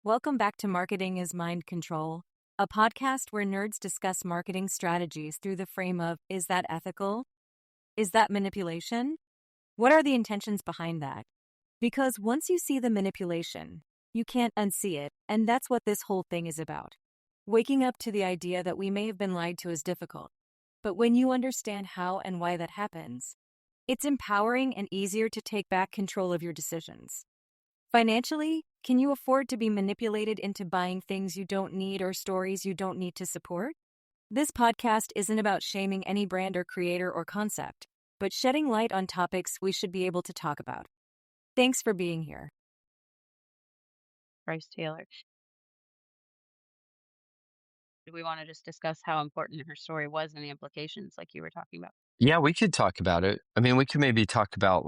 Welcome back to Marketing is Mind Control, a podcast where nerds discuss marketing strategies through the frame of, is that ethical? Is that manipulation? What are the intentions behind that? Because once you see the manipulation, you can't unsee it, and that's what this whole thing is about. Waking up to the idea that we may have been lied to is difficult, but when you understand how and why that happens, it's empowering and easier to take back control of your decisions. Financially, can you afford to be manipulated into buying things you don't need or stories you don't need to support? This podcast isn't about shaming any brand or creator or concept, but shedding light on topics we should be able to talk about. Thanks for being here. Bryce Taylor. Do we want to just discuss how important her story was and the implications like you were talking about? Yeah, we could talk about it. I mean, we could maybe talk about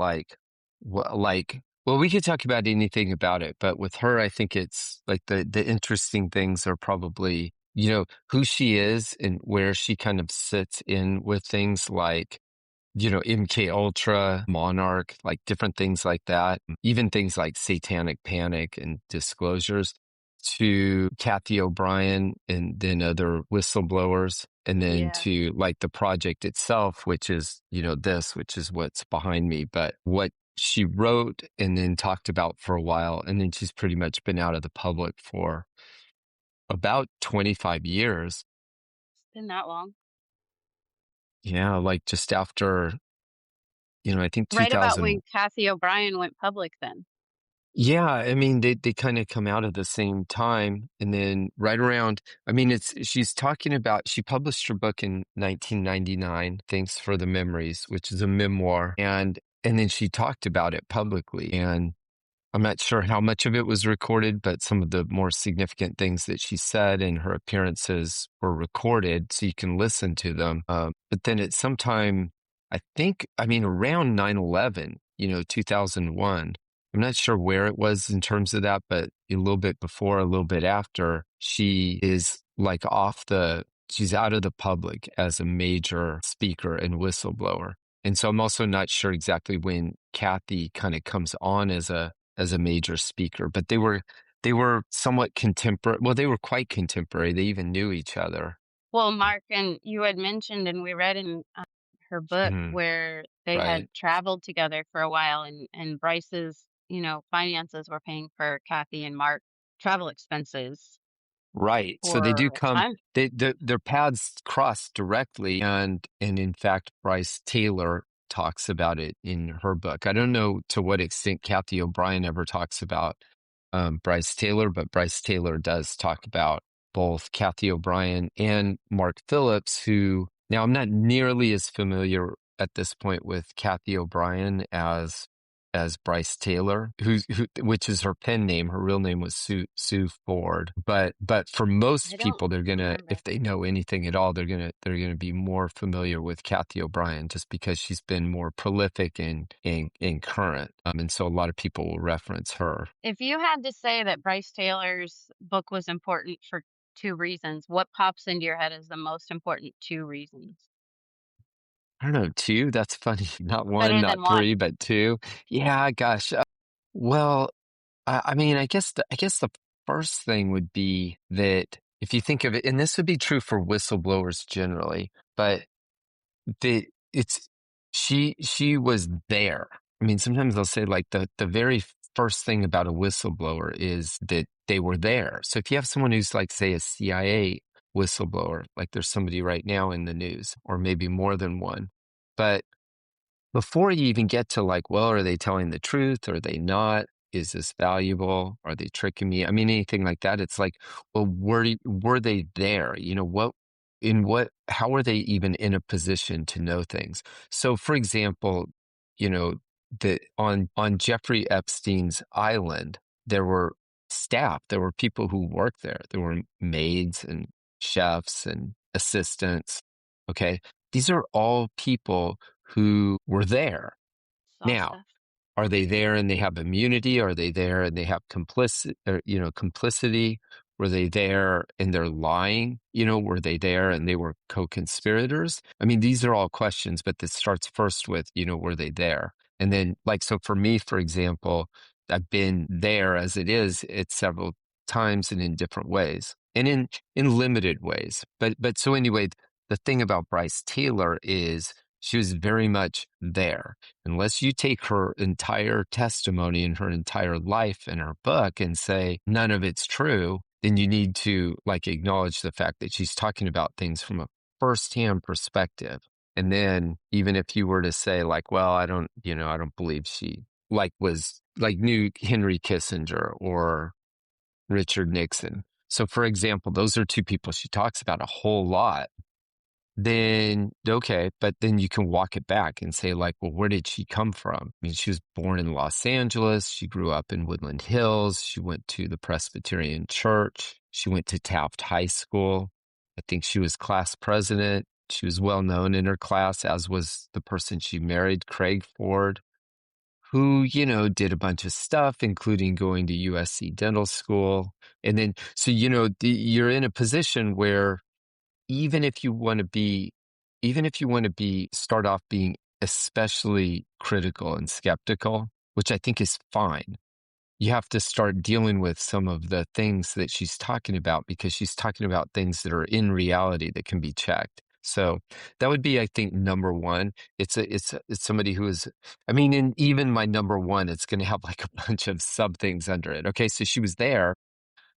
we could talk about anything about it, but with her, I think it's like the interesting things are probably, who she is and where she kind of sits in with things like, MK Ultra, Monarch, like different things like that, even things like Satanic Panic and Disclosures, to Kathy O'Brien and then other whistleblowers, and then to like the project itself, which is, which is what's behind me, but what she wrote and then talked about for a while. And then she's pretty much been out of the public for about 25 years. It's been that long. Yeah, like just after, I think 2000. Right about when Kathy O'Brien went public then. Yeah, I mean, they kind of come out at the same time. And then right around, I mean, she's talking about, she published her book in 1999, Thanks for the Memories, which is a memoir. And then she talked about it publicly. And I'm not sure how much of it was recorded, but some of the more significant things that she said and her appearances were recorded, so you can listen to them. But then at some time, around 9/11, 2001, I'm not sure where it was in terms of that, but a little bit before, a little bit after, she is like she's out of the public as a major speaker and whistleblower. And so I'm also not sure exactly when Kathy kind of comes on as a major speaker, but they were somewhat contemporary. Well, they were quite contemporary. They even knew each other. Well, Mark, and you had mentioned, and we read in her book where they had traveled together for a while, and Bryce's, finances were paying for Kathy and Mark travel expenses. Right. So they do come, their paths cross directly. And in fact, Bryce Taylor talks about it in her book. I don't know to what extent Kathy O'Brien ever talks about Bryce Taylor, but Bryce Taylor does talk about both Kathy O'Brien and Mark Phillips, who, now I'm not nearly as familiar at this point with Kathy O'Brien as Bryce Taylor, which is her pen name. Her real name was Sue Ford. But for most people, they're gonna, if they know anything at all, they're gonna be more familiar with Kathy O'Brien just because she's been more prolific and current. And so a lot of people will reference her. If you had to say that Bryce Taylor's book was important for two reasons, what pops into your head as the most important two reasons? I don't know, two? That's funny. Not one, not three, but two. Yeah, gosh. Well, I guess the first thing would be that if you think of it, and this would be true for whistleblowers generally, but she was there. I mean, sometimes they'll say like the very first thing about a whistleblower is that they were there. So if you have someone who's like, say, a CIA whistleblower, like there's somebody right now in the news, or maybe more than one. But before you even get to like, well, are they telling the truth? Are they not? Is this valuable? Are they tricking me? I mean, anything like that. It's like, well, were they there? How are they even in a position to know things? So for example, on Jeffrey Epstein's island, there were staff, there were people who worked there. There were maids and chefs and assistants. Okay. These are all people who were there. Now, are they there and they have immunity? Are they there and they have complicity? Were they there and they're lying? Were they there and they were co-conspirators? I mean, these are all questions, but this starts first with, were they there? And then so for me, for example, I've been there as it is at several times and in different ways, and in limited ways. But so anyway, the thing about Bryce Taylor is she was very much there. Unless you take her entire testimony and her entire life in her book and say none of it's true, then you need to like acknowledge the fact that she's talking about things from a firsthand perspective. And then even if you were to say like, well, I don't believe she knew Henry Kissinger or Richard Nixon. So for example, those are two people she talks about a whole lot. Then, okay, but then you can walk it back and say like, well, where did she come from? I mean, she was born in Los Angeles. She grew up in Woodland Hills. She went to the Presbyterian Church. She went to Taft High School. I think she was class president. She was well known in her class, as was the person she married, Craig Ford, who, did a bunch of stuff, including going to USC Dental School. And then, so, you're in a position where even if you want to start off being especially critical and skeptical, which I think is fine, you have to start dealing with some of the things that she's talking about, because she's talking about things that are in reality that can be checked. So that would be, I think, number one. It's somebody who is, I mean, in even my number one, it's going to have like a bunch of sub things under it. Okay. So she was there,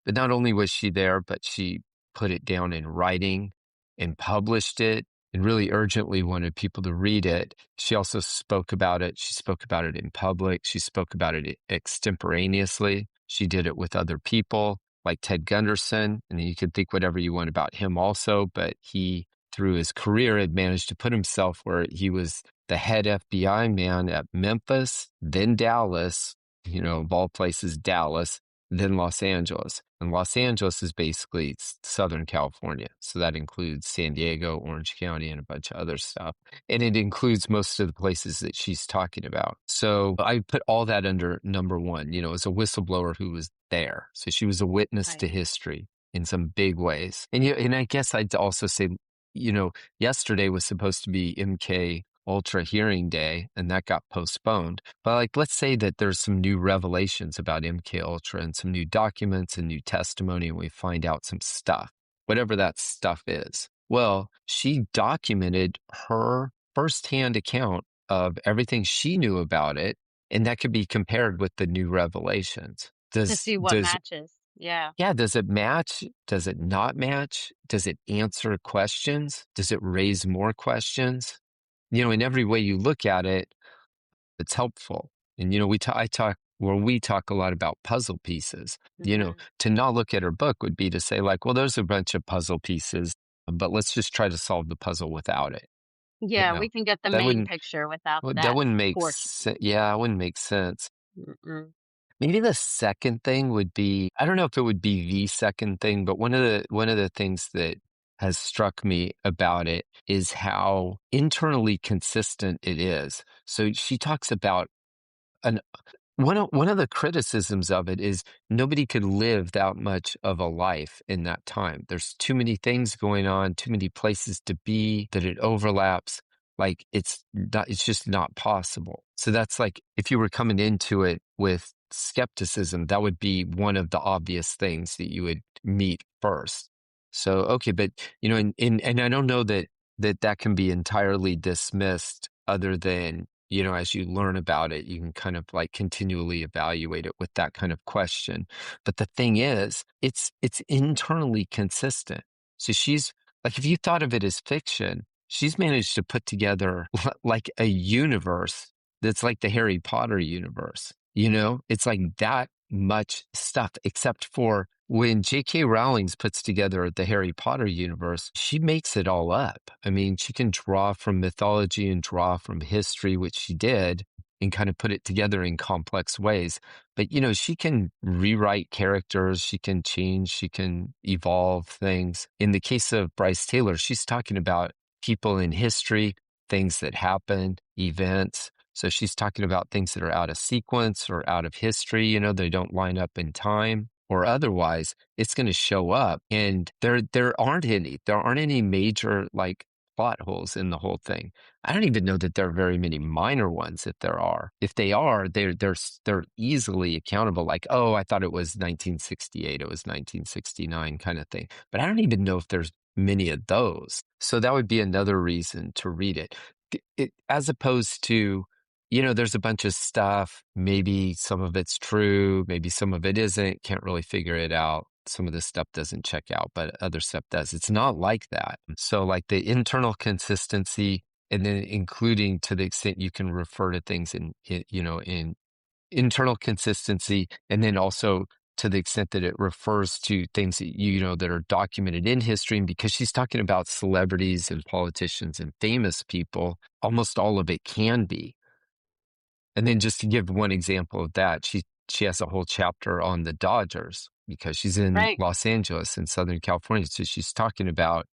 but not only was she there, but she put it down in writing and published it and really urgently wanted people to read it. She also spoke about it. She spoke about it in public. She spoke about it extemporaneously. She did it with other people like Ted Gunderson. And you can think whatever you want about him also, but he, through his career, had managed to put himself where he was the head FBI man at Memphis, then Dallas, of all places, Dallas, then Los Angeles. And Los Angeles is basically Southern California. So that includes San Diego, Orange County, and a bunch of other stuff. And it includes most of the places that she's talking about. So I put all that under number one, as a whistleblower who was there. So she was a witness to history in some big ways. And I guess I'd also say, yesterday was supposed to be MK Ultra hearing day, and that got postponed. But let's say that there's some new revelations about MK Ultra and some new documents and new testimony, and we find out some stuff, whatever that stuff is. Well, she documented her firsthand account of everything she knew about it, and that could be compared with the new revelations. To see what matches. Yeah. Yeah. Does it match? Does it not match? Does it answer questions? Does it raise more questions? In every way you look at it, it's helpful. And, we talk a lot about puzzle pieces. Mm-hmm. To not look at her book would be to say like, well, there's a bunch of puzzle pieces, but let's just try to solve the puzzle without it. Yeah, we can get the main picture without that. That wouldn't make sense. Yeah, it wouldn't make sense. Mm-mm. Maybe the second thing would be, I don't know if it would be the second thing, but one of the things that has struck me about it is how internally consistent it is. So she talks about one of the criticisms of it is nobody could live that much of a life in that time. There's too many things going on, too many places to be, that it overlaps. Like it's just not possible. So that's like, if you were coming into it with skepticism, that would be one of the obvious things that you would meet first. So, okay, but, and I don't know that can be entirely dismissed, other than, as you learn about it, you can kind of like continually evaluate it with that kind of question. But the thing is, it's internally consistent. So she's like, if you thought of it as fiction, she's managed to put together like a universe that's like the Harry Potter universe. It's like that much stuff, except for when J.K. Rowling puts together the Harry Potter universe, she makes it all up. I mean, she can draw from mythology and draw from history, which she did, and kind of put it together in complex ways. But, she can rewrite characters, she can change, she can evolve things. In the case of Bryce Taylor, she's talking about people in history, things that happened, events. So she's talking about things that are out of sequence or out of history, they don't line up in time or otherwise. It's going to show up. And there aren't any major like plot holes in the whole thing. I don't even know that there are very many minor ones, if there are. If they are, they're easily accountable. Like, oh, I thought it was 1968, it was 1969 kind of thing. But I don't even know if there's many of those. So that would be another reason to read it. As opposed to, there's a bunch of stuff. Maybe some of it's true, maybe some of it isn't. Can't really figure it out. Some of this stuff doesn't check out, but other stuff does. It's not like that. So like the internal consistency, and then including to the extent you can refer to things in internal consistency, and then also to the extent that it refers to things that that are documented in history. And because she's talking about celebrities and politicians and famous people, almost all of it can be. And then just to give one example of that, she has a whole chapter on the Dodgers because she's in Los Angeles in Southern California. So she's talking about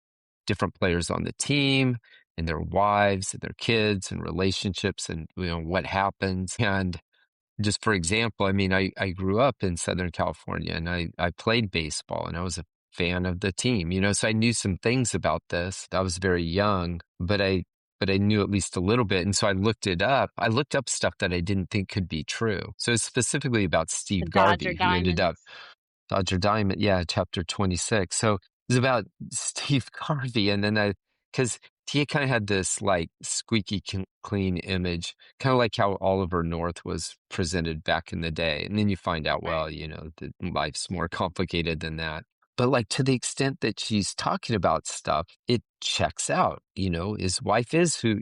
different players on the team and their wives and their kids and relationships and what happens. And just for example, I mean, I grew up in Southern California and I played baseball and I was a fan of the team, so I knew some things about this. I was very young, but I knew at least a little bit. And so I looked it up. I looked up stuff that I didn't think could be true. So it's specifically about Steve Garvey, who ended up Dodger Diamond. Yeah, chapter 26. So it's about Steve Garvey. And then because he kind of had this like squeaky clean image, kind of like how Oliver North was presented back in the day. And then you find out, well, that life's more complicated than that. But like to the extent that she's talking about stuff, it checks out. His wife is who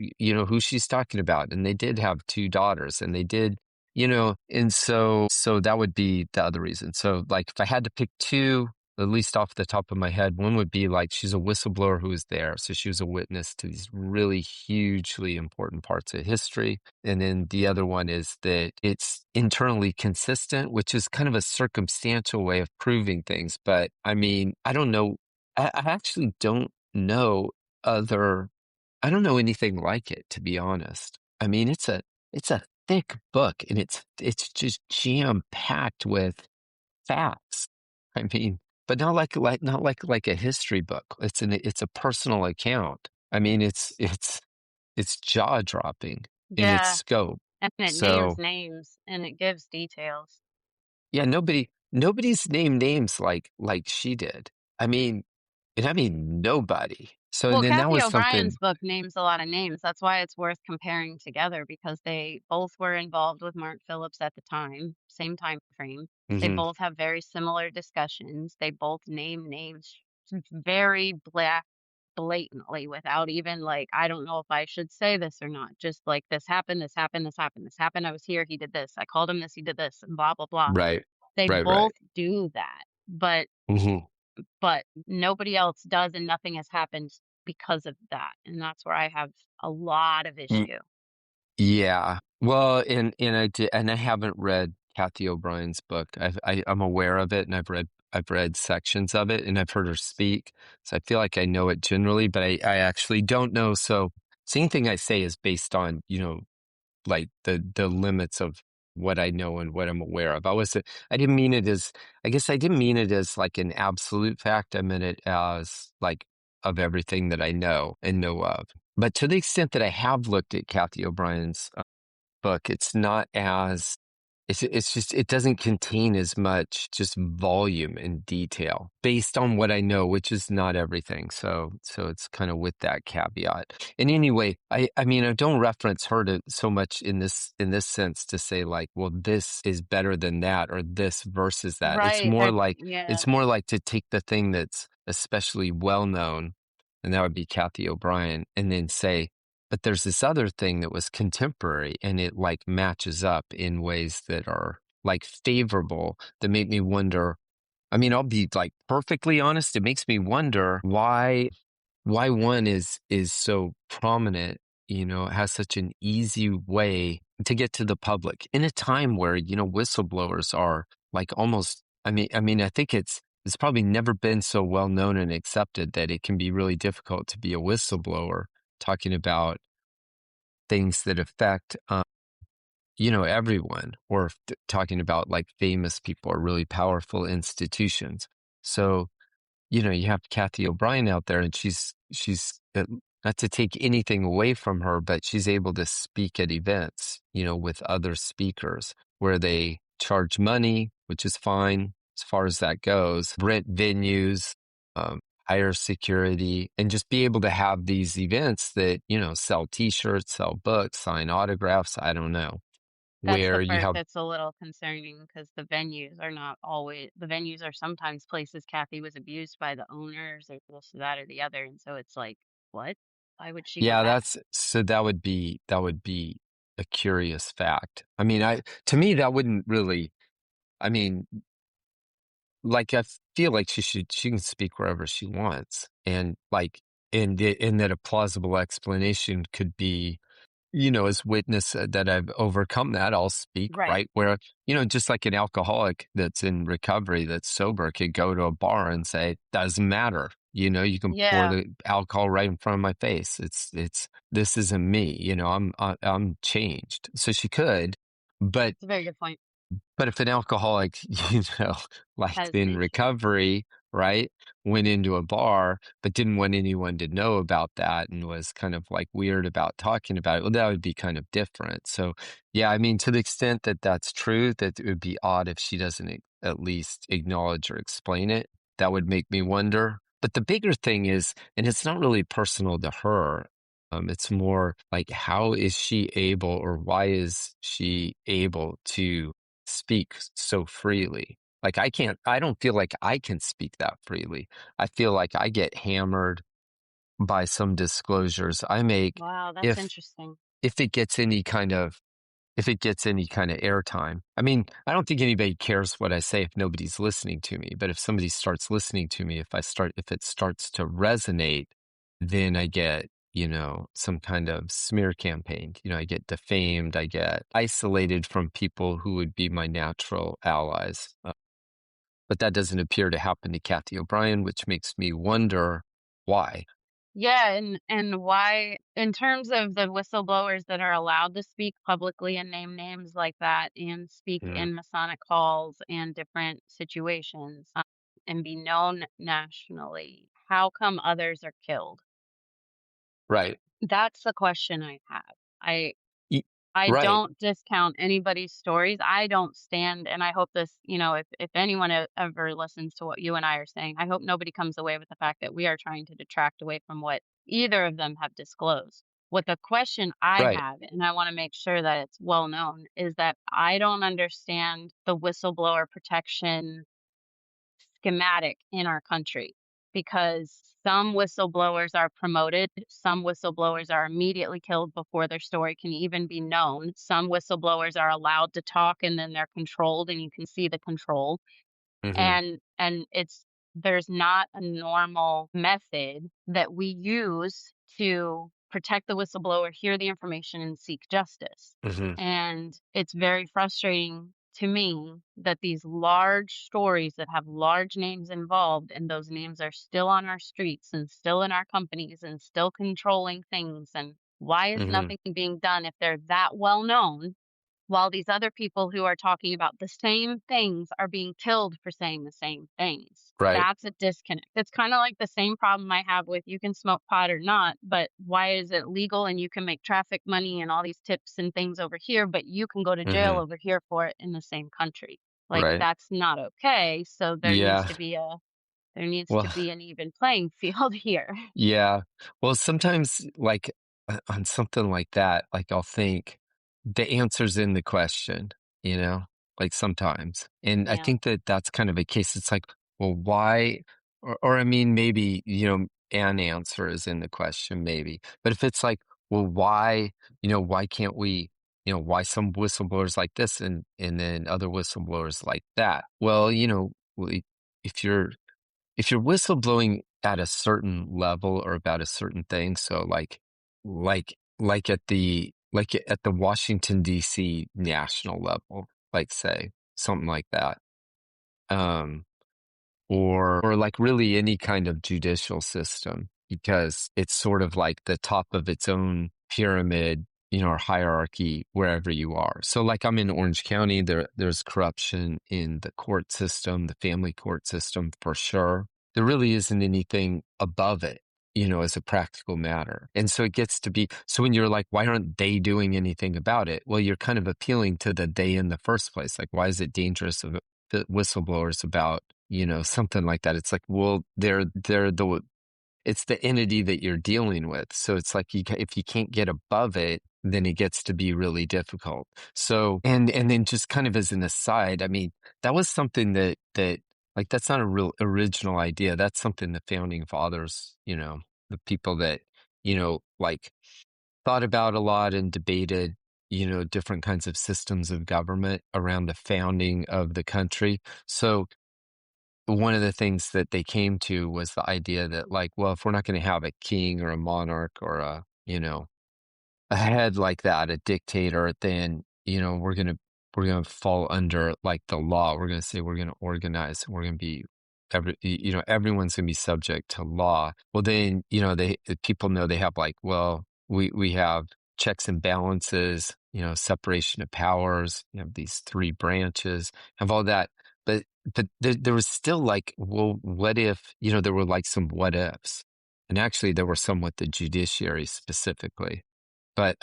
she's talking about. And they did have 2 daughters and they did, and so that would be the other reason. So like if I had to pick 2, at least off the top of my head, one would be like she's a whistleblower who was there. So she was a witness to these really hugely important parts of history. And then the other one is that it's internally consistent, which is kind of a circumstantial way of proving things. But I mean, I don't know. I actually don't know I don't know anything like it, to be honest. I mean, it's a thick book and it's just jam packed with facts. I mean, but not like a history book. It's a personal account. I mean, it's jaw dropping in its scope. And it names names and it gives details. Yeah, nobody's named names like she did. I mean nobody. So Well, then that Kathy was O'Brien's something. book names a lot of names. That's why it's worth comparing together because they both were involved with Mark Phillips at the time, same time frame. They Mhm. both have very similar discussions. They both name names very blatantly without even like, I don't know if I should say this or not. Just like this happened, this happened, this happened, this happened. I was here, he did this. I called him this, he did this, and blah, blah, blah. Right. They Right. both do that. Mhm. But nobody else does and nothing has happened because of that. And that's where I have a lot of issue. Yeah. Well, and I did, and I haven't read Kathy O'Brien's book. I'm aware of it, and I've read sections of it, and I've heard her speak. So I feel like I know it generally, but I actually don't know. So anything I say is based on like the limits of what I know and what I'm aware of. I didn't mean it as, I guess I didn't mean it as like an absolute fact. I meant it as like of everything that I know and know of. But to the extent that I have looked at Kathy O'Brien's book, it's not as, it's just, it doesn't contain as much just volume and detail based on what I know, which is not everything. So it's kind of with that caveat. And anyway, I mean, I don't reference her to so much in this sense to say like, well, this is better than that or this versus that. It's Right. more like, Yeah. to take the thing that's especially well known, and that would be Kathy O'Brien, and then say, but there's this other thing that was contemporary and it like matches up in ways that are like favorable that make me wonder. I mean, I'll be like perfectly honest. It makes me wonder why one is so prominent, has such an easy way to get to the public in a time where, whistleblowers are like almost, I mean, I think it's probably never been so well known and accepted that it can be really difficult to be a whistleblower talking about things that affect, everyone, or talking about like famous people or really powerful institutions. So, you have Kathy O'Brien out there and she's not to take anything away from her, but she's able to speak at events, with other speakers where they charge money, which is fine as far as that goes, rent venues, hire security, and just be able to have these events that, sell t-shirts, sell books, sign autographs. I don't know, That's the where you part have, that's a little concerning because the venues are sometimes places Kathy was abused by the owners or this, that, or the other. And so it's like, what? Why would she go yeah, back? so that would be a curious fact. I mean, to me, that wouldn't really, I mean, like, I feel like she can speak wherever she wants. And like, and that a plausible explanation could be, as witness that I've overcome that, I'll speak Right. right where, just like an alcoholic that's in recovery, that's sober, could go to a bar and say, doesn't matter. You can pour Yeah, the alcohol right in front of my face. This isn't me. I'm changed. So she could, but it's a very good point. if an alcoholic, like Has an in issue. recovery, right, went into a bar, but didn't want anyone to know about that and was kind of like weird about talking about it, well, that would be kind of different. So, yeah, I mean, to the extent that that's true, that it would be odd if she doesn't at least acknowledge or explain it. That would make me wonder. But the bigger thing is, and it's not really personal to her, it's more like, how is she able, or why is she able to speak so freely? Like, I don't feel like I can speak that freely. I feel like I get hammered by some disclosures I make Wow, that's if interesting. if it gets any kind of if it gets any kind of airtime. I mean, I don't think anybody cares what I say if nobody's listening to me, but if somebody starts listening to me, if it starts to resonate, then I get, some kind of smear campaign. I get defamed, I get isolated from people who would be my natural allies. But that doesn't appear to happen to Kathy O'Brien, which makes me wonder why. Yeah, and why, in terms of the whistleblowers that are allowed to speak publicly and name names like that and speak Mm, in Masonic halls and different situations, and be known nationally, how come others are killed? right. That's the question I have. I Y- I Right. don't discount anybody's stories. I don't stand, and I hope this, if anyone ever listens to what you and I are saying, I hope nobody comes away with the fact that we are trying to detract away from what either of them have disclosed. What the question I Right. have, and I want to make sure that it's well known, is that I don't understand the whistleblower protection schematic in our country because some whistleblowers are promoted, some whistleblowers are immediately killed before their story can even be known. Some whistleblowers are allowed to talk and then they're controlled and you can see the control. Hmm. And it's there's not a normal method that we use to protect the whistleblower, hear the information, and seek justice. Hmm. And it's very frustrating to me that these large stories that have large names involved and those names are still on our streets and still in our companies and still controlling things. And why is Hmm. nothing being done if they're that well known? While these other people who are talking about the same things are being killed for saying the same things. Right. That's a disconnect. It's kind of like the same problem I have with you can smoke pot or not, but why is it legal and you can make traffic money and all these tips and things over here, but you can go to jail Hmm. over here for it in the same country? Like Right. that's not okay. So Yeah. there needs to Well, be an even playing field here. yeah. Well, sometimes, like, on something like that, like, I'll think the answer's in the question, you know, like, sometimes. And I Yeah. think that that's kind of a case. It's like, well, why? Or I mean, maybe, an answer is in the question, maybe. But if it's like, well, why can't we, why some whistleblowers like this and then other whistleblowers like that? Well, well, if you're whistleblowing at a certain level or about a certain thing, so like at the Washington D.C. national level, like, say something like that, um, or like really any kind of judicial system, because it's sort of like the top of its own pyramid, or hierarchy wherever you are. So like, I'm in Orange County, there's corruption in the court system, the family court system, for sure. There really isn't anything above it, as a practical matter. And so it gets to be, so when you're like, why aren't they doing anything about it? Well, you're kind of appealing to the they in the first place. Like, why is it dangerous of the whistleblowers about, something like that? It's like, well, it's the entity that you're dealing with. So it's like if you can't get above it, then it gets to be really difficult. So, and then just kind of as an aside, I mean, that was something that like, that's not a real original idea. That's something the founding fathers, the people that, like, thought about a lot and debated, different kinds of systems of government around the founding of the country. So one of the things that they came to was the idea that, like, well, if we're not going to have a king or a monarch or a head like that, a dictator, then, we're gonna fall under, like, the law. We're gonna say we're gonna organize. We're gonna be everyone's gonna be subject to law. Well, then, people know they have, like, well, we have checks and balances, separation of powers. You have these three branches, have all that, but there was still, like, well, what if, there were, like, some what ifs, and actually there were some with the judiciary specifically. But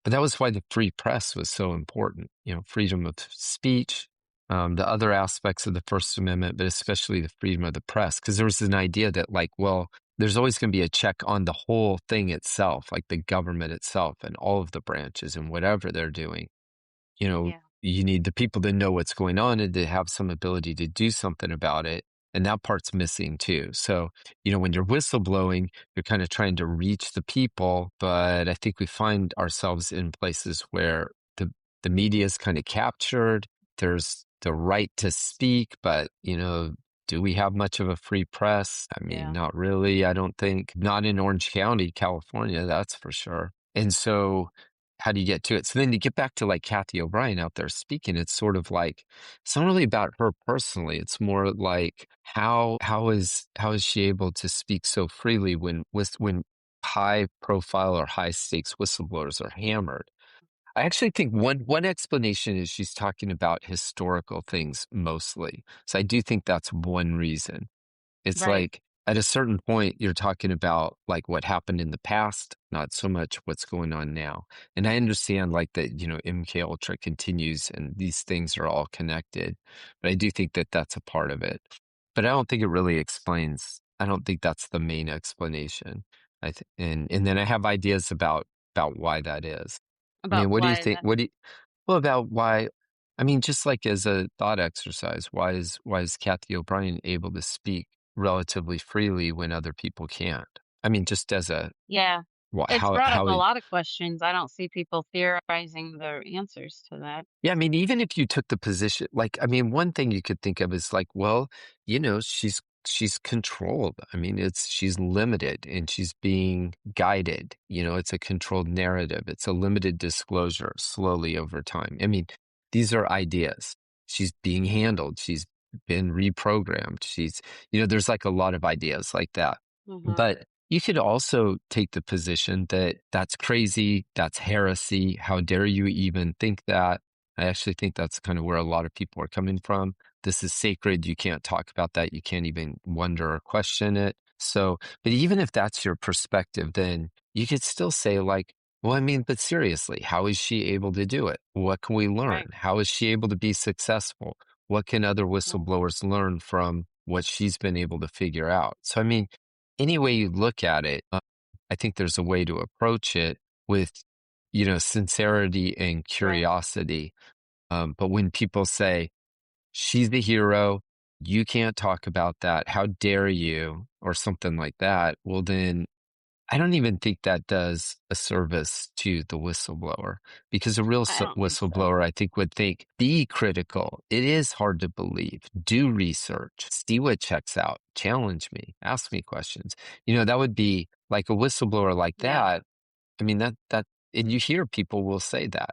that was why the free press was so important, freedom of speech, the other aspects of the First Amendment, but especially the freedom of the press, because there was an idea that, like, well, there's always going to be a check on the whole thing itself, like the government itself and all of the branches and whatever they're doing. Yeah. You need the people to know what's going on and to have some ability to do something about it. And that part's missing too. So, when you're whistleblowing, you're kind of trying to reach the people. But I think we find ourselves in places where the media is kind of captured. There's the right to speak, but, do we have much of a free press? I mean, Yeah. not really, I don't think. Not in Orange County, California, that's for sure. And so how do you get to it? So then you get back to, like, Kathy O'Brien out there speaking. It's sort of like, it's not really about her personally. It's more like how is she able to speak so freely when high profile or high stakes whistleblowers are hammered? I actually think one explanation is she's talking about historical things mostly. So I do think that's one reason. It's Right. like at a certain point, you're talking about, like, what happened in the past, not so much what's going on now. And I understand, like, that, MK Ultra continues and these things are all connected, but I do think that that's a part of it. But I don't think it really explains. I don't think that's the main explanation. And then I have ideas about why that is. I mean, About what do you why think? that. Well, about why? I mean, just like as a thought exercise, why is Kathy O'Brien able to speak relatively freely when other people can't? I mean, just as a Yeah. what? It's How brought up how? a lot of questions. I don't see people theorizing the answers to that. Yeah, I mean, even if you took the position, like, I mean, one thing you could think of is like, well, she's controlled. I mean, she's limited and she's being guided. It's a controlled narrative. It's a limited disclosure slowly over time. I mean, these are ideas. She's being handled. She's been reprogrammed. There's like a lot of ideas like that. Hmm. But you could also take the position that that's crazy, that's heresy. How dare you even think that? I actually think that's kind of where a lot of people are coming from. This is sacred. You can't talk about that. You can't even wonder or question it. So, but even if that's your perspective, then you could still say, like, well, I mean, but seriously, how is she able to do it? What can we learn? Right. How is she able to be successful? What can other Right. whistleblowers learn from what she's been able to figure out? So, I mean, any way you look at it, I think there's a way to approach it with, sincerity and Right. curiosity. But when people say, she's the hero, you can't talk about that, how dare you, or something like that, well, then I don't even think that does a service to the whistleblower, because a real I don't think so. whistleblower, I think, would think, be critical. It is hard to believe. Do research, see what checks out, challenge me, ask me questions. That would be like a whistleblower like Yeah. that. I mean, and you hear people will say that.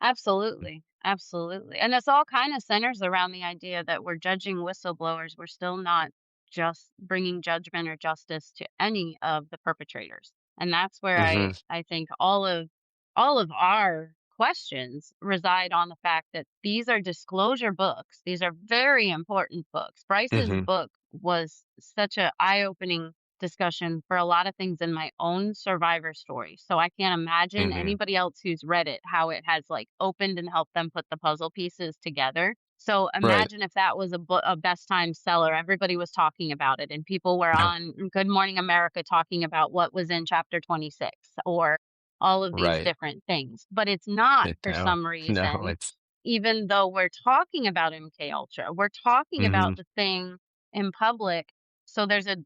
Absolutely. Absolutely. And this all kind of centers around the idea that we're judging whistleblowers. We're still not just bringing judgment or justice to any of the perpetrators. And that's where Hmm. I think all of our questions reside on the fact that these are disclosure books. These are very important books. Bryce's Hmm. book was such a eye-opening discussion for a lot of things in my own survivor story. So I can't imagine hmm anybody else who's read it, how it has like opened and helped them put the puzzle pieces together. So Right. imagine if that was a best time seller. Everybody was talking about it, and people were Yeah. on Good Morning America talking about what was in chapter 26 or all of these Right. different things. But it's not for No, some no, reason, it's even though we're talking about MK Ultra, we're talking hmm about the thing in public. So there's a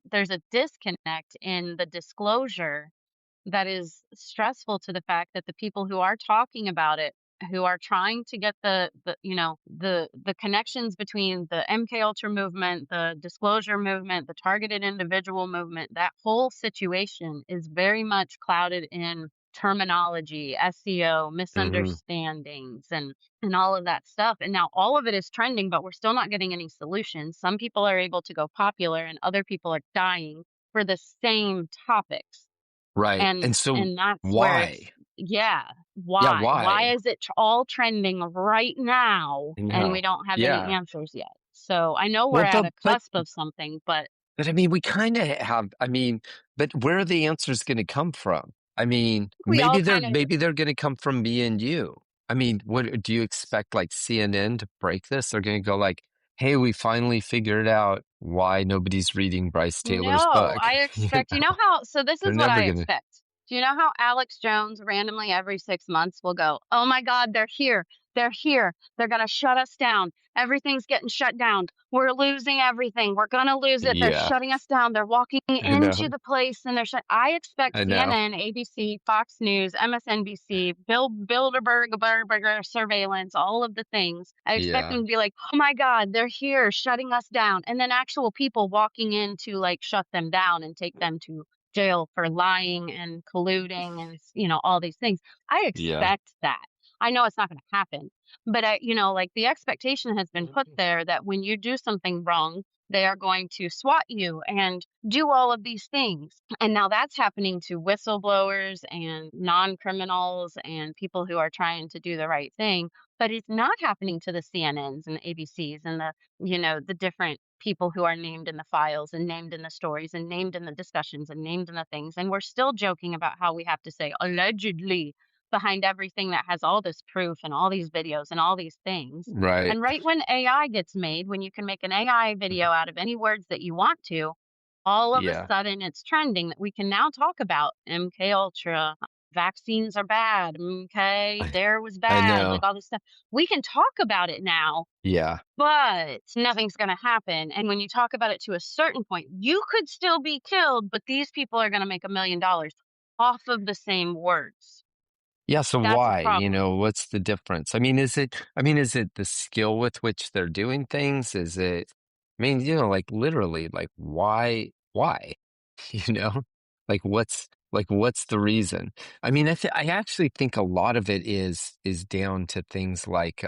disconnect in the disclosure that is stressful to the fact that the people who are talking about it, who are trying to get the connections between the MK Ultra movement, the disclosure movement, the targeted individual movement, that whole situation is very much clouded in terminology, SEO, hmm misunderstandings, and all of that stuff. And now all of it is trending, but we're still not getting any solutions. Some people are able to go popular and other people are dying for the same topics. right. And And so and that's where it's why? yeah, Yeah, why? Why why? is it all trending right now and we No. don't have any Yeah. answers yet? So I know we're Well, at a but cusp of something, but But I mean, we kind of have, I mean, but where are the answers going to come from? I mean, we all kind of maybe they're going to come from me and you. I mean, what do you expect like CNN to break this? They're going to go like, "Hey, we finally figured out why nobody's reading Bryce Taylor's no, book." I expect so this They're is what never I going to. expect. Do you know how Alex Jones randomly every 6 months will go, "Oh my God, they're here. They're here. They're going to shut us down. Everything's getting shut down. We're losing everything. We're going to lose it. They're Yeah, shutting us down. They're walking I know. into the place and I expect I know. CNN, ABC, Fox News, MSNBC, Bilderberg surveillance, all of the things. I expect Yeah. them to be like, "Oh my God, they're here shutting us down." And then actual people walking in to like shut them down and take them to jail for lying and colluding and all these things. I Yeah. expect that. I know it's not going to happen, but like the expectation has been put there that when you do something wrong, they are going to SWAT you and do all of these things. And now that's happening to whistleblowers and non-criminals and people who are trying to do the right thing, but it's not happening to the CNNs and the ABCs and the different people who are named in the files and named in the stories and named in the discussions and named in the things. And we're still joking about how we have to say allegedly behind everything that has all this proof and all these videos and all these things. Right. And right when AI gets made, when you can make an AI video out of any words that you want to, all of a Yeah. sudden it's trending that we can now talk about MK Ultra, vaccines are bad, MK, dare was I bad, like know. all this stuff. We can talk about it now, Yeah. but nothing's going to happen. And when you talk about it to a certain point, you could still be killed, but these people are going to make $1 million off of the same words. Yeah, so That's a why? problem. What's the difference? Is it the skill with which they're doing things? Is it, like literally, like why? You know? What's the reason? I actually think a lot of it is down to things like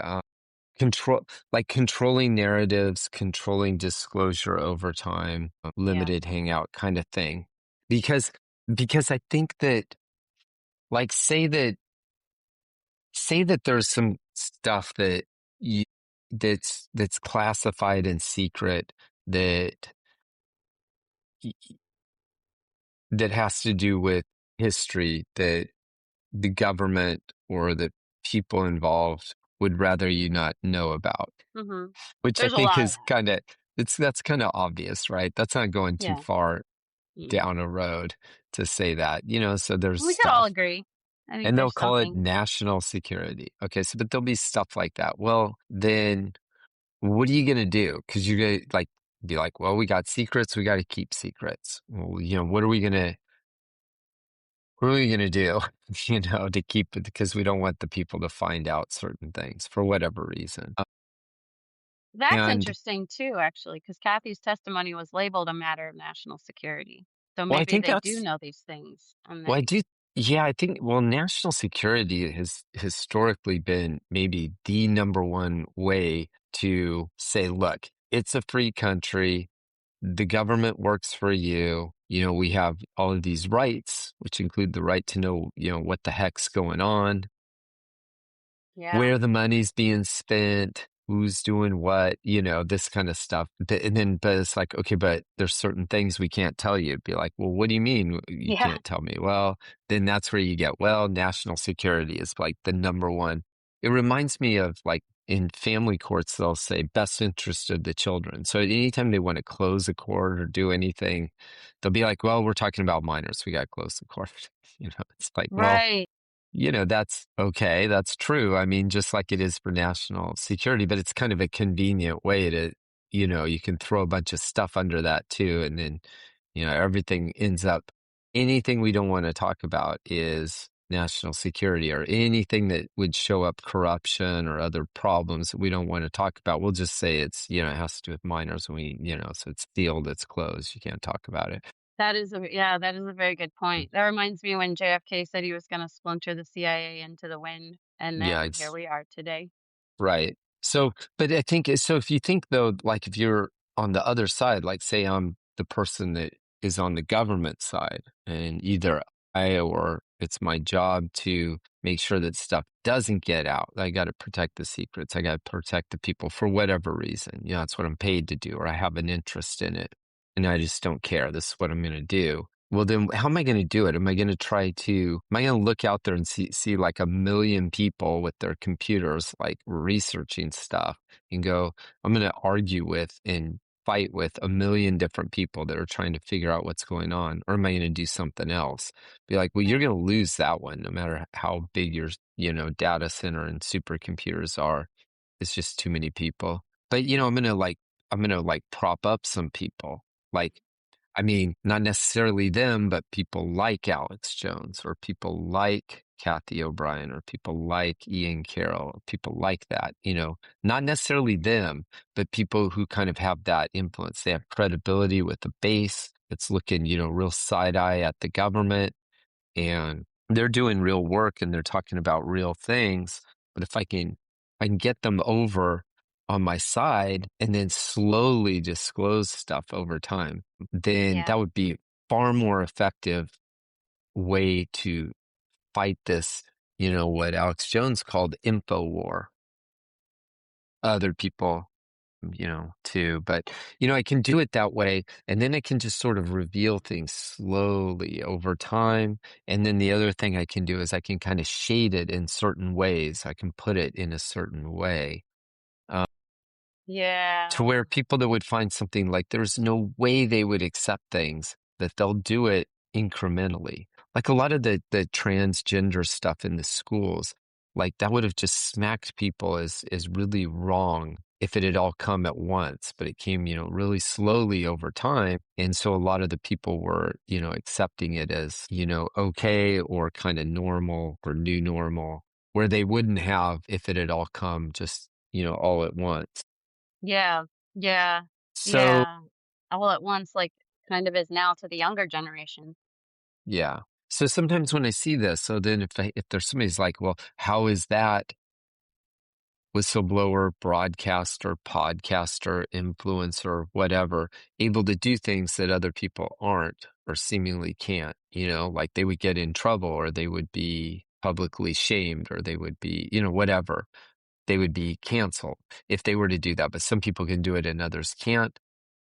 controlling narratives, controlling disclosure over time, Yeah. limited hangout kind of thing. Because I think that like say that there's some stuff that's classified and secret that that has to do with history that the government or the people involved would rather you not know about, hmm which I There's a think lot of is that. that's kind of obvious, right? That's not going too Yeah. far Mm. down a road to say that, so there's We could all stuff. agree. I think And they'll there's call it something. national security. Okay, so but there'll be stuff like that. Well, then what are you gonna do? Because you're gonna like be like, well, we got secrets, we got to keep secrets. Well, what are we gonna do? To keep it because we don't want the people to find out certain things for whatever reason. That's And interesting too, actually, because Kathy's testimony was labeled a matter of national security. So well, I maybe think they do that's know these things, and well, I they, do. Yeah, I think well, national security has historically been maybe the number one way to say, look, it's a free country. The government works for you. We have all of these rights, which include the right to know, what the heck's going on, yeah, where the money's being spent. who's doing what, this kind of stuff. But it's like, okay, but there's certain things we can't tell you. Be like, well, what do you mean you Yeah. can't tell me? Well, then that's where you get, well, national security is like the number one. It reminds me of like in family courts, they'll say best interest of the children. So anytime they want to close a court or do anything, they'll be like, well, we're talking about minors. We got to close the court. It's like, well, Right. that's okay. That's true. I mean, just like it is for national security, but it's kind of a convenient way to, you can throw a bunch of stuff under that too. And then, everything ends up, anything we don't want to talk about is national security, or anything that would show up corruption or other problems that we don't want to talk about. We'll just say it's, it has to do with minors, and so it's sealed, it's closed. You can't talk about it. That is a very good point. That reminds me when JFK said he was gonna splinter the CIA into the wind, and Yeah, then here we are today. right. So, but I think, so if you think though, like if you're on the other side, like say I'm the person that is on the government side, and either or it's my job to make sure that stuff doesn't get out. I got to protect the secrets. I got to protect the people for whatever reason. That's what I'm paid to do, or I have an interest in it, and I just don't care. This is what I'm going to do. Well, then how am I going to do it? Am I going to look out there and see like a million people with their computers, like researching stuff, and go, I'm going to argue with and fight with a million different people that are trying to figure out what's going on? Or am I going to do something else? Be like, well, you're going to lose that one, no matter how big your, data center and supercomputers are. It's just too many people. But, I'm going to like prop up some people. Like, I mean, not necessarily them, but people like Alex Jones, or people like Kathy O'Brien, or people like Ian Carroll, or people like that, not necessarily them, but people who kind of have that influence. They have credibility with the base. It's looking, real side eye at the government, and they're doing real work, and they're talking about real things. But if I can get them over on my side and then slowly disclose stuff over time, then Yeah. that would be far more effective way to fight this, what Alex Jones called info war. Other people, too. But, I can do it that way. And then I can just sort of reveal things slowly over time. And then the other thing I can do is I can kind of shade it in certain ways. I can put it in a certain way. To Yeah. where people that would find something like there's no way they would accept things, that they'll do it incrementally. Like a lot of the transgender stuff in the schools, like that would have just smacked people as really wrong if it had all come at once, but it came, really slowly over time. And so a lot of the people were, accepting it as, okay, or kind of normal or new normal, where they wouldn't have if it had all come just, all at once. Yeah. Yeah. So, Yeah. All at once, like, kind of is now to the younger generation. yeah. So sometimes when I see this, so then if there's somebody's like, well, how is that whistleblower, broadcaster, podcaster, influencer, whatever, able to do things that other people aren't or seemingly can't, like they would get in trouble, or they would be publicly shamed, or they would be, whatever. They would be canceled if they were to do that. But some people can do it and others can't.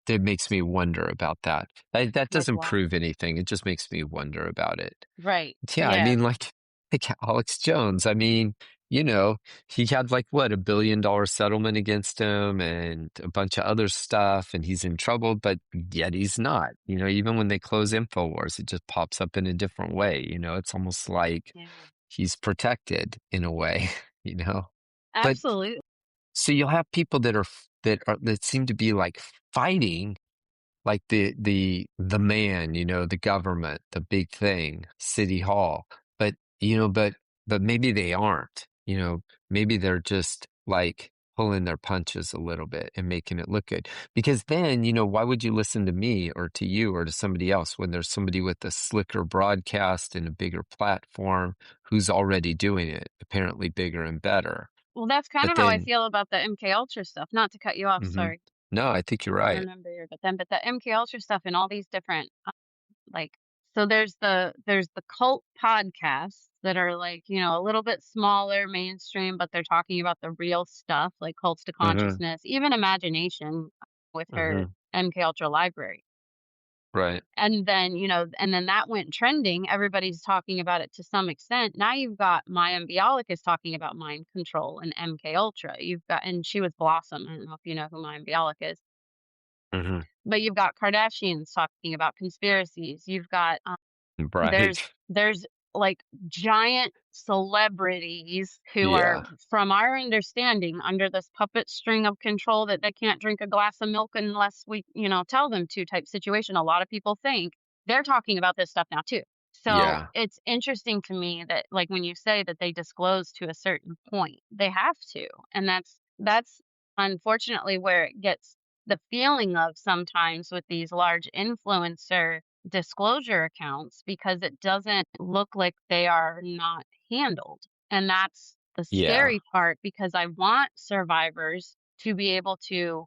It makes me wonder about that. That Like doesn't what? prove anything. It just makes me wonder about it. Right. Yeah, I Yeah. mean, like Alex Jones. I mean, he had like what, $1 billion settlement against him and a bunch of other stuff, and he's in trouble, but yet he's not. Even when they close InfoWars, it just pops up in a different way. It's almost like Yeah. he's protected in a way, you know. But Absolutely. so you'll have people that seem to be like fighting like the man, the government, the big thing, City Hall. But but maybe they aren't. Maybe they're just like pulling their punches a little bit and making it look good. Because then, why would you listen to me or to you or to somebody else when there's somebody with a slicker broadcast and a bigger platform who's already doing it, apparently bigger and better? Well, that's kind But of how I then, feel about the MK Ultra stuff. Not to cut you off, mhm. sorry. No, I think you're I right. remember but the MK Ultra stuff and all these different like So there's the cult podcasts that are like, a little bit smaller, mainstream, but they're talking about the real stuff, like Cults to Hmm. Consciousness, even Imagination with her Hmm. MK Ultra library. Right. And then that went trending. Everybody's talking about it to some extent. Now you've got Maya Bialik is talking about mind control and MK Ultra. And she was Blossom. I don't know if you know who Maya Bialik is, Hmm. but you've got Kardashians talking about conspiracies. You've got Right. there's like giant celebrities who are, Yeah. from our understanding, under this puppet string of control that they can't drink a glass of milk unless we, tell them to type situation. A lot of people think they're talking about this stuff now too. So Yeah. it's interesting to me that, like, when you say that they disclose to a certain point, they have to. And that's unfortunately where it gets the feeling of sometimes with these large influencer disclosure accounts, because it doesn't look like they are not handled. And that's the Yeah. scary part, because I want survivors to be able to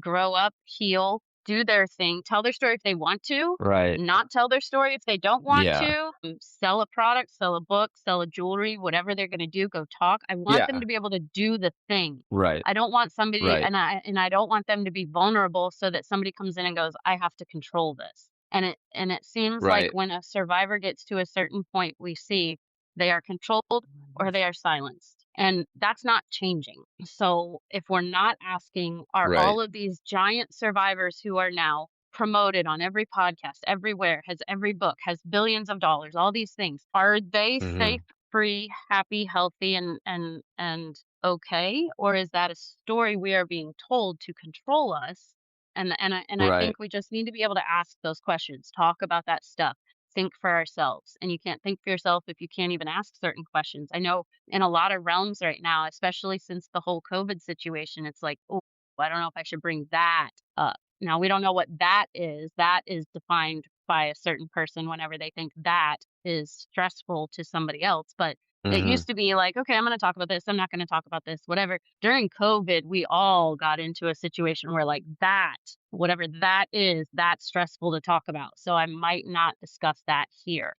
grow up, heal, do their thing, tell their story if they want to, Right. not tell their story if they don't want Yeah. to, sell a product, sell a book, sell a jewelry, whatever they're going to do, go talk. I want them Yeah. to be able to do the thing. Right. I don't want somebody, Right. and I don't want them to be vulnerable so that somebody comes in and goes, I have to control this. And it seems like Right. when a survivor gets to a certain point, we see they are controlled or they are silenced. And that's not changing. So if we're not asking, are Right. all of these giant survivors who are now promoted on every podcast, everywhere, has every book, has billions of dollars, all these things, are they Hmm. safe, free, happy, healthy, and okay? Or is that a story we are being told to control us? And I Right. think we just need to be able to ask those questions, talk about that stuff, think for ourselves. And you can't think for yourself if you can't even ask certain questions. I know in a lot of realms right now, especially since the whole COVID situation, it's like, oh, I don't know if I should bring that up. Now, we don't know what that is. That is defined by a certain person whenever they think that is stressful to somebody else. But it Hmm. used to be like, okay, I'm going to talk about this. I'm not going to talk about this, whatever. During COVID, we all got into a situation where, like, that, whatever that is, that's stressful to talk about. So I might not discuss that here.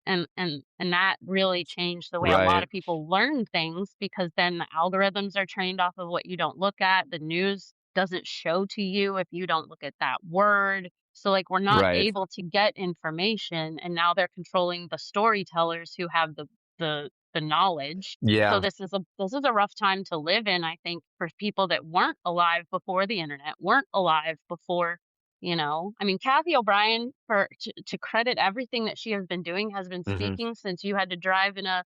And that really changed the way a lot Right. of people learn things, because then the algorithms are trained off of what you don't look at. The news doesn't show to you if you don't look at that word. So, like, we're not Right. able to get information, and now they're controlling the storytellers who have the knowledge. So Yeah. this is a rough time to live in, I think, for people that weren't alive before the internet, weren't alive before, I mean, Kathy O'Brien, to credit everything that she has been doing, has been Hmm. speaking since you had to drive in a,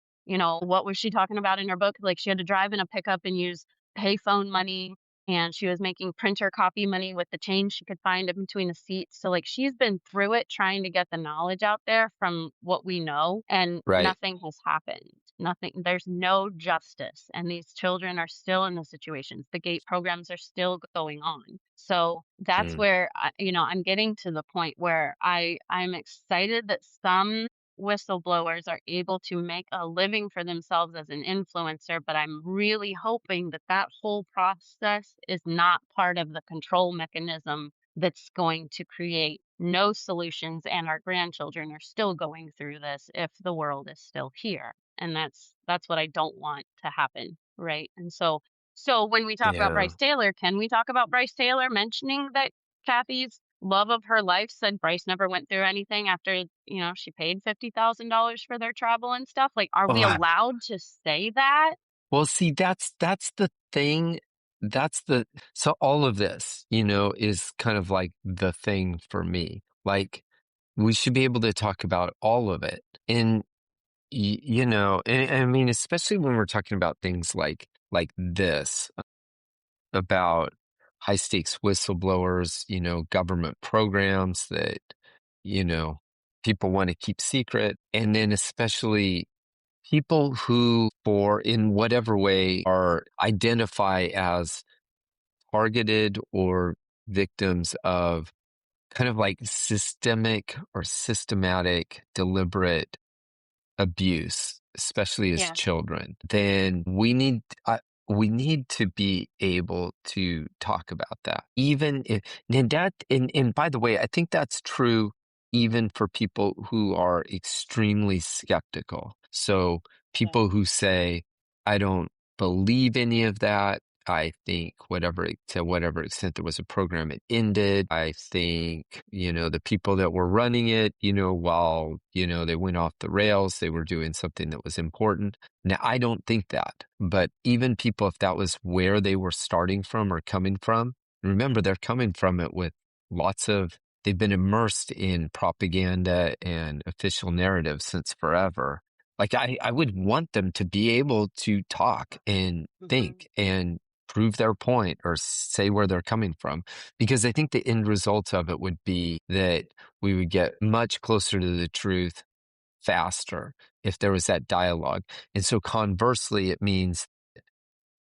what was she talking about in her book? Like, she had to drive in a pickup and use payphone money, and she was making printer copy money with the change she could find in between the seats. So, like, she's been through it trying to get the knowledge out there from what we know, and Right. nothing has happened. Nothing, there's no justice, and these children are still in the situations. The gate programs are still going on. So that's Mm. where I'm getting to the point where I'm excited that some whistleblowers are able to make a living for themselves as an influencer, but I'm really hoping that that whole process is not part of the control mechanism that's going to create no solutions, and our grandchildren are still going through this if the world is still here. And that's what I don't want to happen, right? And so when we talk about Yeah. Bryce Taylor, can we talk about Bryce Taylor mentioning that Kathy's love of her life said Bryce never went through anything after, she paid $50,000 for their travel and stuff? Like, are we Oh, allowed to say that? well, see, that's the thing. That's the so all of this, is kind of like the thing for me. Like, we should be able to talk about all of it. And and I mean, especially when we're talking about things like this, about high stakes whistleblowers, government programs that, you know, people want to keep secret. And then especially people who, for in whatever way, are identify as targeted or victims of kind of like systemic or systematic, deliberate abuse, especially as Yes. children, then we need to be able to talk about that. Even if, and by the way, I think that's true even for people who are extremely skeptical. So Yeah. people who say, I don't believe any of that. I think to whatever extent there was a program, it ended. I think, the people that were running it, while, they went off the rails, they were doing something that was important. Now, I don't think that, but even people, if that was where they were starting from or coming from, remember, they're coming from it with they've been immersed in propaganda and official narrative since forever. Like I would want them to be able to talk and think and prove their point or say where they're coming from, because I think the end result of it would be that we would get much closer to the truth faster if there was that dialogue. And so conversely, it means,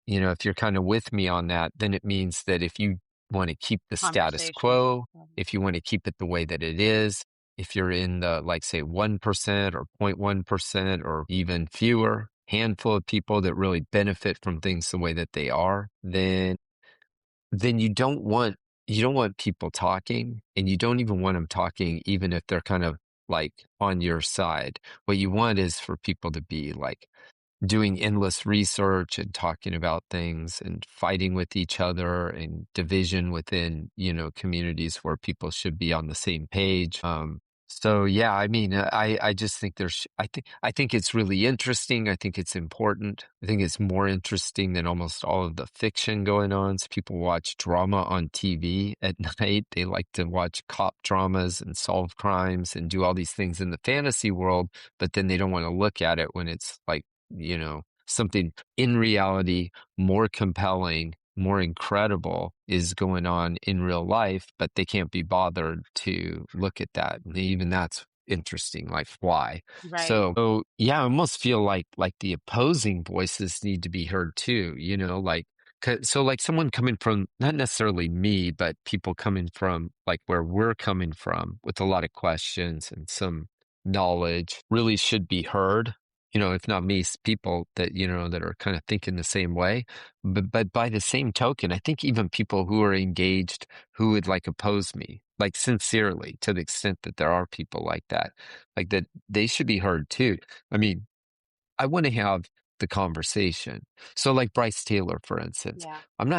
if you're kind of with me on that, then it means that if you want to keep the status Conversations. quo, if you want to keep it the way that it is, if you're in the, like, say, 1% or 0.1% or even fewer, handful of people that really benefit from things the way that they are, then you don't want people talking, and you don't even want them talking, even if they're kind of like on your side. What you want is for people to be like doing endless research and talking about things and fighting with each other and division within, communities where people should be on the same page. So yeah, I mean, I just think I think it's really interesting. I think it's important. I think it's more interesting than almost all of the fiction going on. So people watch drama on TV at night. They like to watch cop dramas and solve crimes and do all these things in the fantasy world, but then they don't want to look at it when it's like, something in reality more compelling, more incredible is going on in real life, but they can't be bothered to look at that. And even that's interesting. Like, why? Right. So yeah, I almost feel like the opposing voices need to be heard too, so like someone coming from, not necessarily me, but people coming from like where we're coming from with a lot of questions and some knowledge really should be heard. If not me, people that, that are kind of thinking the same way. But by the same token, I think even people who are engaged, who would like oppose me, like sincerely, to the extent that there are people like that, they should be heard too. I mean, I want to have the conversation. So like Bryce Taylor, for instance, Yeah. I'm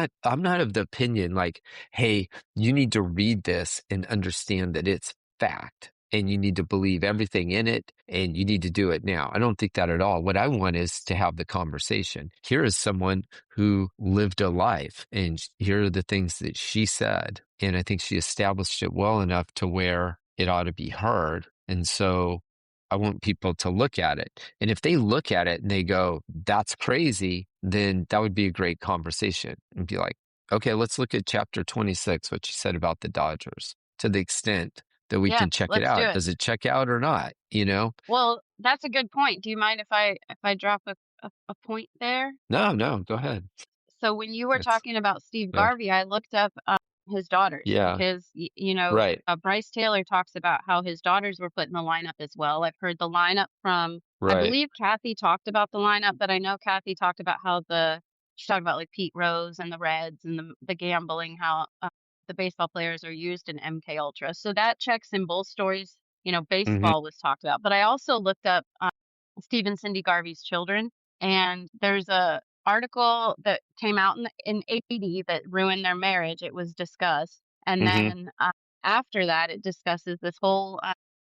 not of the opinion like, hey, you need to read this and understand that it's fact and you need to believe everything in it and you need to do it now. I don't think that at all. What I want is to have the conversation. Here is someone who lived a life, and here are the things that she said. And I think she established it well enough to where it ought to be heard. And so I want people to look at it. And if they look at it and they go, that's crazy, then that would be a great conversation and be like, okay, let's look at chapter 26, what you said about the Dodgers, to the extent that we Yeah. can check it Let's do out. it. Does it check out or not? Well, that's a good point. Do you mind if I drop a point there? No, go ahead. So when you were That's talking about Steve yeah. Garvey, I looked up his daughters Yeah. because Right. Bryce Taylor talks about how his daughters were put in the lineup as well. I've heard the lineup from, I Right. believe Kathy talked about the lineup, but I know Kathy talked about how she talked about like Pete Rose and the Reds and the gambling, how the baseball players are used in MK Ultra. So that checks in both stories. Hmm. Baseball was talked about, but I also looked up Steve and Cindy Garvey's children, and there's a article that came out in 80 that ruined their marriage. It was discussed, and Hmm. then after that, it discusses this whole.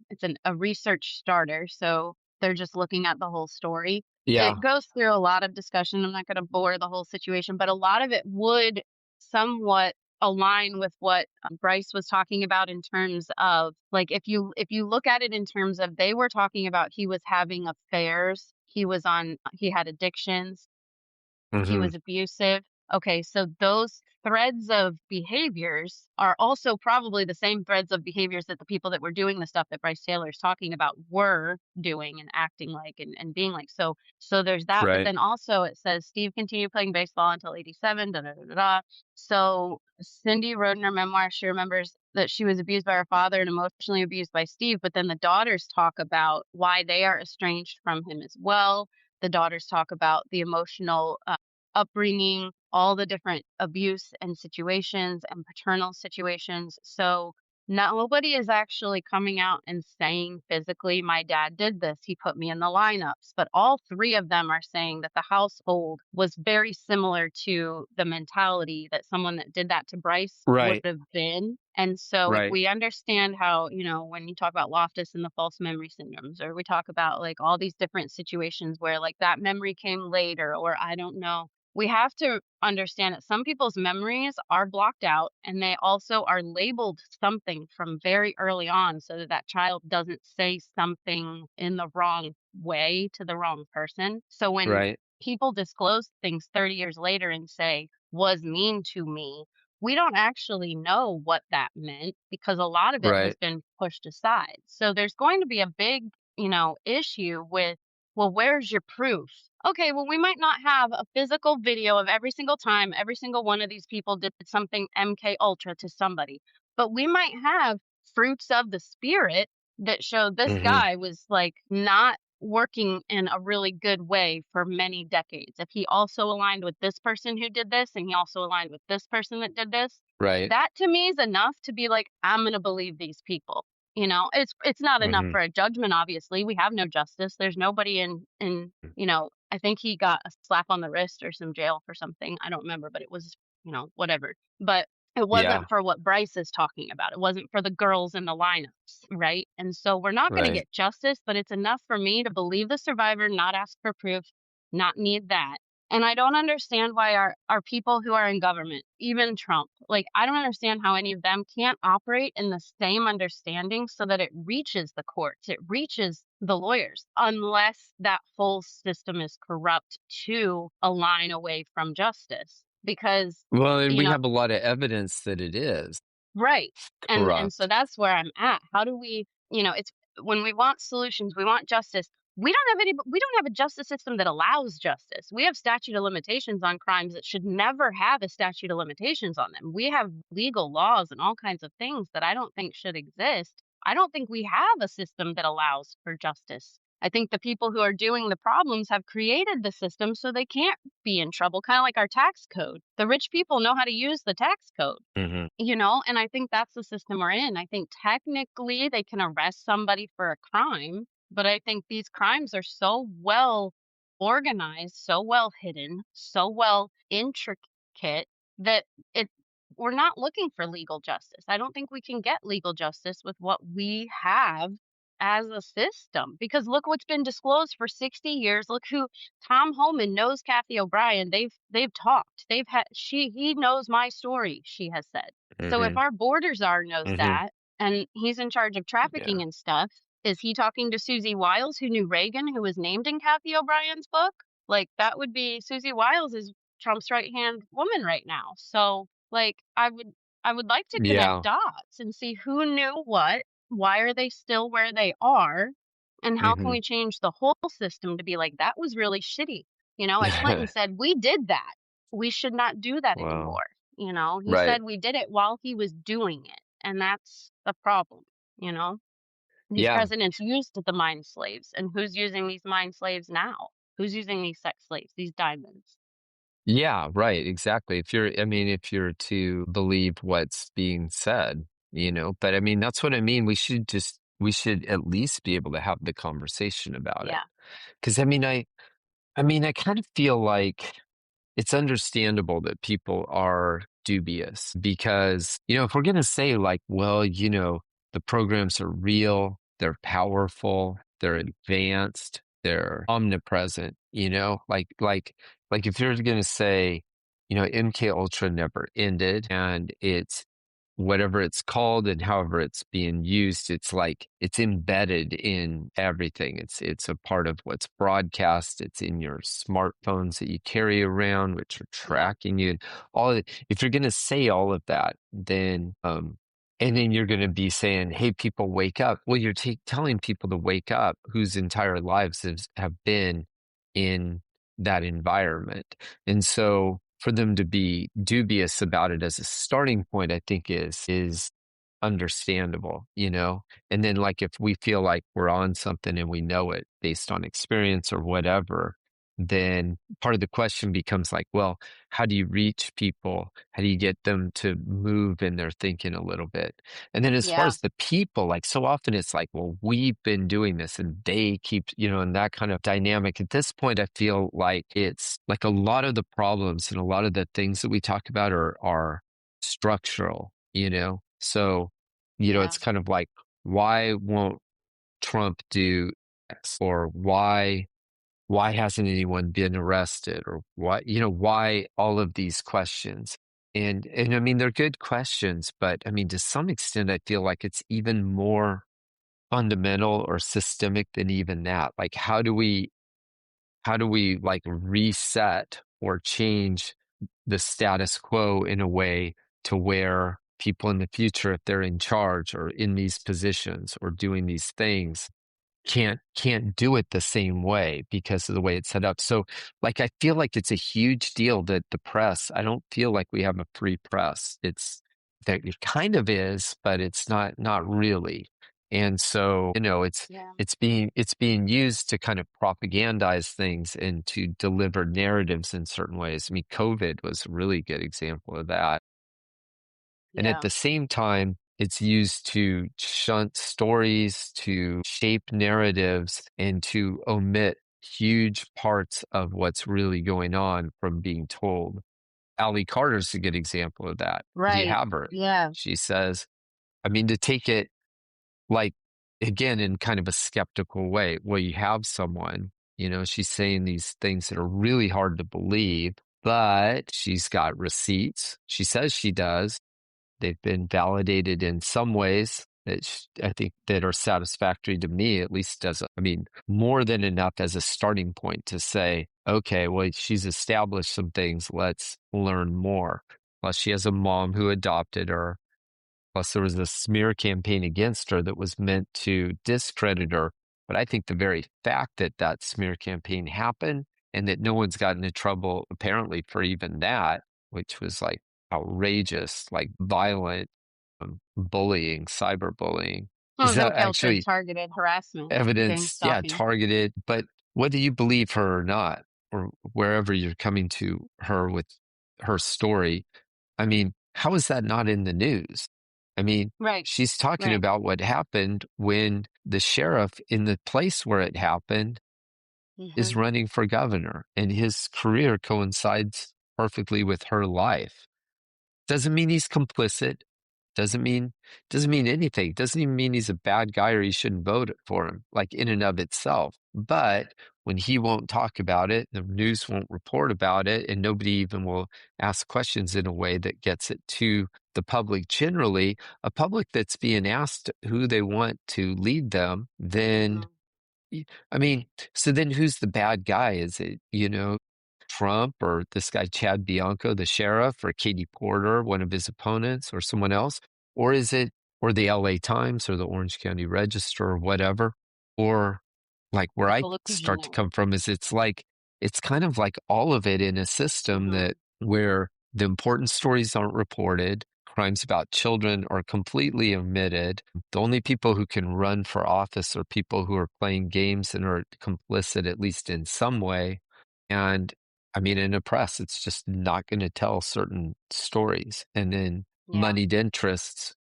It's a research starter, so they're just looking at the whole story. Yeah. It goes through a lot of discussion. I'm not going to bore the whole situation, but a lot of it would somewhat align with what Bryce was talking about in terms of like if you look at it in terms of they were talking about he was having affairs, he had addictions, he Hmm. was abusive. Okay, so those threads of behaviors are also probably the same threads of behaviors that the people that were doing the stuff that Bryce Taylor is talking about were doing and acting like and being like. So there's that. But Right. then also it says Steve continued playing baseball until 87. Da, da, da, da, da. So Cindy wrote in her memoir she remembers that she was abused by her father and emotionally abused by Steve. But then the daughters talk about why they are estranged from him as well. The daughters talk about the emotional upbringing, all the different abuse and situations and paternal situations. So Nobody is actually coming out and saying physically, my dad did this. He put me in the lineups. But all three of them are saying that the household was very similar to the mentality that someone that did that to Bryce would Right. have been. And so if Right. we understand how, when you talk about Loftus and the false memory syndromes, or we talk about like all these different situations where like that memory came later, or I don't know, we have to understand that some people's memories are blocked out and they also are labeled something from very early on so that that child doesn't say something in the wrong way to the wrong person. So when Right. people disclose things 30 years later and say, was mean to me, we don't actually know what that meant because a lot of it has Right. been pushed aside. So there's going to be a big, issue with, well, where's your proof? Okay, well, we might not have a physical video of every single time every single one of these people did something MK Ultra to somebody, but we might have fruits of the spirit that show this Hmm. guy was like not working in a really good way for many decades. If he also aligned with this person who did this and he also aligned with this person that did this, Right. that to me is enough to be like, I'm going to believe these people. It's not enough Hmm. for a judgment, obviously. We have no justice. There's nobody in I think he got a slap on the wrist or some jail for something. I don't remember, but it was, whatever. But it Yeah. wasn't for what Bryce is talking about. It wasn't for the girls in the lineups, right? And so we're not going to Right. get justice, but it's enough for me to believe the survivor, not ask for proof, not need that. And I don't understand why our people who are in government, even Trump, like I don't understand how any of them can't operate in the same understanding so that it reaches the courts, it reaches the lawyers, unless that whole system is corrupt to align away from justice. Because, Well, and you we know, have a lot of evidence that it is right. And so corrupt. that's where I'm at. How do we, it's when we want solutions, we want justice. We don't have a justice system that allows justice. We have statute of limitations on crimes that should never have a statute of limitations on them. We have legal laws and all kinds of things that I don't think should exist. I don't think we have a system that allows for justice. I think the people who are doing the problems have created the system so they can't be in trouble, kind of like our tax code. The rich people know how to use the tax code, Hmm. and I think that's the system we're in. I think technically they can arrest somebody for a crime, but I think these crimes are so well organized, so well hidden, so well intricate that it we're not looking for legal justice. I don't think we can get legal justice with what we have as a system because look what's been disclosed for 60 years. Look who Tom Homan knows Kathy O'Brien. They've talked. He knows my story, she has said. So if Hmm. our border czar knows Hmm. that and he's in charge of Yeah. trafficking and stuff, is he talking to Susie Wiles, who knew Reagan, who was named in Kathy O'Brien's book? Like that would be Susie Wiles is Trump's right hand woman right now. So like I would like to connect Yeah. dots and see who knew what, why are they still where they are, and how can Hmm. we change the whole system to be like that was really shitty. As Clinton said, we did that. We should not do that Wow. anymore. He Right. said we did it while he was doing it. And that's the problem. You know, these Yeah. presidents used the mind slaves. And who's using these mind slaves now? Who's using these sex slaves, these diamonds? Yeah. Right. Exactly. If you're to believe what's being said, but I mean, that's what I mean. We should at least be able to have the conversation about it. Yeah. Because I kind of feel like it's understandable that people are dubious because, if we're going to say like, well, the programs are real, they're powerful, they're advanced, they're omnipresent, like if you're going to say, MK Ultra never ended and it's whatever it's called and however it's being used, it's like it's embedded in everything. It's a part of what's broadcast. It's in your smartphones that you carry around, which are Yep. tracking you. All of, if you're going to say all of that, then and then you're going to be saying, "Hey, people, wake up." Well, you're telling people to wake up whose entire lives have been in that environment, and so for them to be dubious about it as a starting point, I think is understandable, And then like if we feel like we're on something and we know it based on experience or whatever, then part of the question becomes like, well, how do you reach people? How do you get them to move in their thinking a little bit? And then as far Yeah. as the people, like so often it's like, well, we've been doing this and they keep, and that kind of dynamic. At this point, I feel like it's like a lot of the problems and a lot of the things that we talk about are structural, So, Yeah. it's kind of like, why won't Trump do X? Or why hasn't anyone been arrested? Or why all of these questions? And I mean, they're good questions, but I mean, to some extent, I feel like it's even more fundamental or systemic than even that. Like, how do we like reset or change the status quo in a way to where people in the future, if they're in charge or in these positions or doing these things, can't do it the same way because of the way it's set up. So like I feel like it's a huge deal that the press, I don't feel like we have a free press. It kind of is, but it's not really. And so, Yeah. it's being used to kind of propagandize things and to deliver narratives in certain ways. I mean, COVID was a really good example of that. And at Yeah. the same time, it's used to shunt stories, to shape narratives, and to omit huge parts of what's really going on from being told. Allie Carter's a good example of that. You Right. have her. Yeah. She says, I mean, to take it like, again, in kind of a skeptical way, well, you have someone, she's saying these things that are really hard to believe, but she's got receipts. She says she does. They've been validated in some ways that I think that are satisfactory to me, at least more than enough as a starting point to say, okay, well, she's established some things. Let's learn more. Plus, she has a mom who adopted her. Plus, there was a smear campaign against her that was meant to discredit her. But I think the very fact that that smear campaign happened and that no one's gotten into trouble, apparently, for even that, which was like outrageous, like violent bullying, cyberbullying, Oh, is no that filter, actually targeted harassment, gang evidence, yeah, stalking. targeted. But whether you believe her or not, or wherever you're coming to her with her story, I mean, how is that not in the news? I mean, Right. she's talking Right. about what happened when the sheriff in the place where it happened is Hmm. running for governor, and his career coincides perfectly with her life. Doesn't mean he's complicit. Doesn't mean anything. Doesn't even mean he's a bad guy or you shouldn't vote for him, like in and of itself. But when he won't talk about it, the news won't report about it, and nobody even will ask questions in a way that gets it to the public generally, a public that's being asked who they want to lead them, then Hmm. I mean, so then who's the bad guy? Is it, Trump or this guy, Chad Bianco, the sheriff, or Katie Porter, one of his opponents, or someone else? Or is it, or the LA Times or the Orange County Register or whatever? Or like where I People accusing start to network. come from is it's kind of like all of it in a system Hmm. that where the important stories aren't reported, crimes about children are completely omitted. The only people who can run for office are people who are playing games and are complicit, at least in some way. And I mean, in a press, it's just not going to tell certain stories. And then Yeah. moneyed interests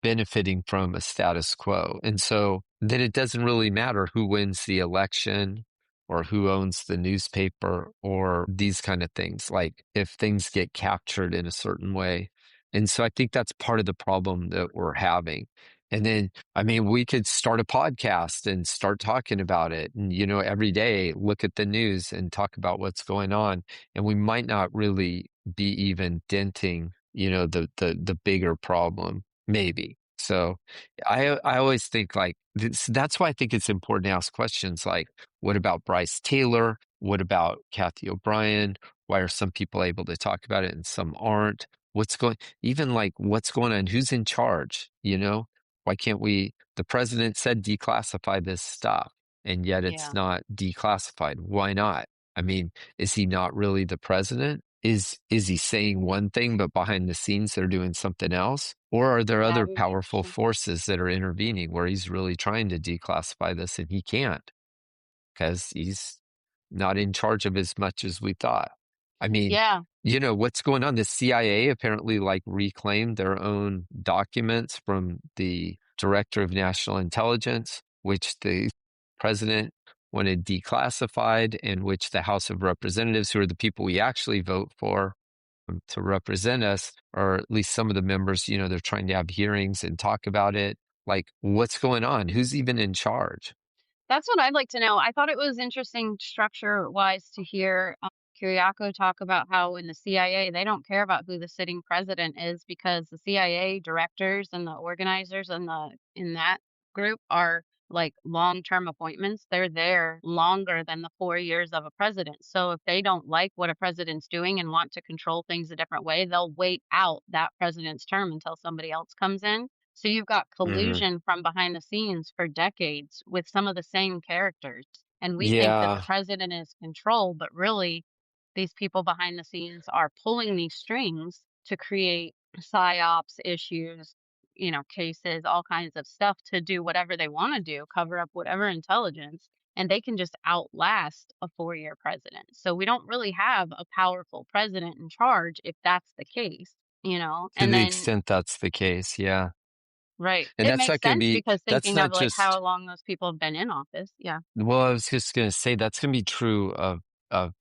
benefiting from a status quo. And so then it doesn't really matter who wins the election or who owns the newspaper or these kind of things, like if things get captured in a certain way. And so I think that's part of the problem that we're having. And then, I mean, we could start a podcast and start talking about it and, every day look at the news and talk about what's going on. And we might not really be even denting, the bigger problem. Maybe. So I always think like that's why I think it's important to ask questions like, what about Bryce Taylor? What about Kathy O'Brien? Why are some people able to talk about it and some aren't? What's going on? Who's in charge? Why can't the president said declassify this stuff and yet it's Yeah. not declassified. Why not? I mean, is he not really the president? Is he saying one thing, but behind the scenes they're doing something else? Or are there That other would be powerful interesting. forces that are intervening where he's really trying to declassify this and he can't because he's not in charge of as much as we thought. I mean, Yeah. what's going on? The CIA apparently like reclaimed their own documents from the Director of National Intelligence, which the president wanted declassified, and which the House of Representatives, who are the people we actually vote for to represent us, or at least some of the members, they're trying to have hearings and talk about it. Like, what's going on? Who's even in charge? That's what I'd like to know. I thought it was interesting structure-wise to hear Kiriako talk about how in the CIA, they don't care about who the sitting president is because the CIA directors and the organizers and in that group are like long-term appointments. They're there longer than the 4 years of a president. So if they don't like what a president's doing and want to control things a different way, they'll wait out that president's term until somebody else comes in. So you've got Hmm. collusion from behind the scenes for decades with some of the same characters. And we think that the Yeah. president is control, but really these people behind the scenes are pulling these strings to create psyops issues, cases, all kinds of stuff to do whatever they want to do, cover up whatever intelligence, and they can just outlast a 4 year president. So we don't really have a powerful president in charge if that's the case. To And the then extent that's the case, yeah. right. And It that's makes not going to sense be, because that's thinking of not like just, how long those people have been in office. Yeah. well, I was just going to say that's going to be true of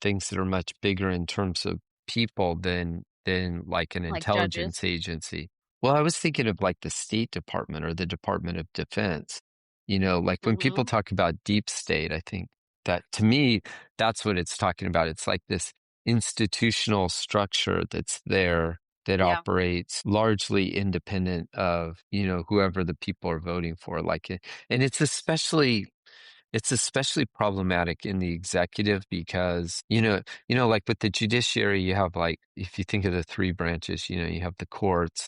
things that are much bigger in terms of people than like an Like judges. intelligence agency. Well, I was thinking of like the State Department or the Department of Defense. Like when people Hmm. talk about deep state, I think that to me, that's what it's talking about. It's like this institutional structure that's there that Yeah. operates largely independent of, whoever the people are voting for. And it's especially problematic in the executive because, like with the judiciary, you have like, if you think of the three branches, you have the courts,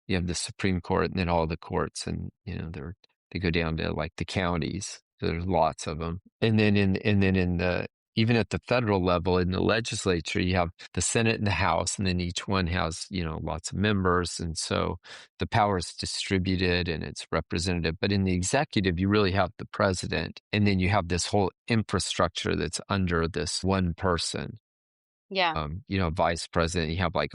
you have the Supreme Court, and then all the courts, and they go down to like the counties. So there's lots of them, and then in the even at the federal level in the legislature, you have the Senate and the House, and then each one has lots of members, and so the power is distributed and it's representative. But in the executive, you really have the president, and then you have this whole infrastructure that's under this one person. Yeah. Vice president. You have like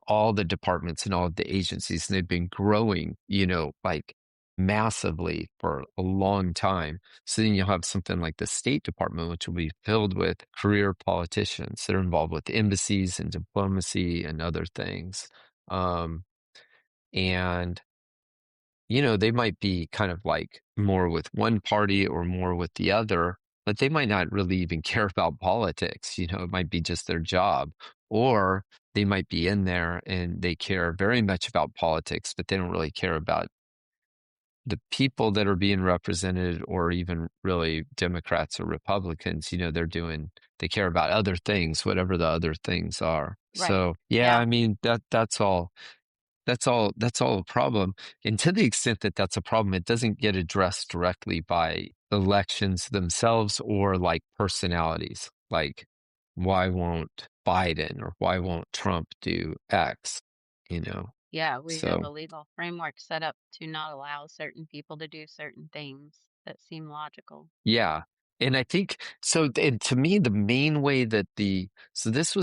all the departments and all of the agencies, and they've been growing, like massively for a long time. So then you'll have something like the State Department, which will be filled with career politicians that are involved with embassies and diplomacy and other things. Um, and they might be kind of like more with one party or more with the other, but they might not really even care about politics. It might be just their job. Or they might be in there and they care very much about politics, but they don't really care about the people that are being represented or even really Democrats or Republicans. They care about other things, whatever the other things are. Right. So, yeah, Yeah. I mean, that's all a problem. And to the extent that that's a problem, it doesn't get addressed directly by elections themselves or like personalities. Like, why won't Biden or why won't Trump do X? You know? Yeah. We have So a legal framework set up to not allow certain people to do certain things that seem logical. yeah. And I think so. And to me, the main way that this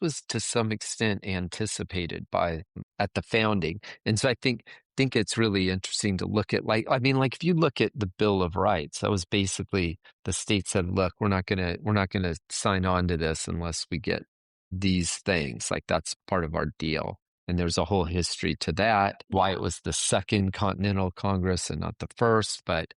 was to some extent anticipated at the founding. And so I think it's really interesting to look at, like, I mean, like if you look at the Bill of Rights, that was basically the state said, look, we're not gonna sign on to this unless we get these things. Like that's part of our deal. And there's a whole history to that, why Yeah. it was the Second Continental Congress and not the first, but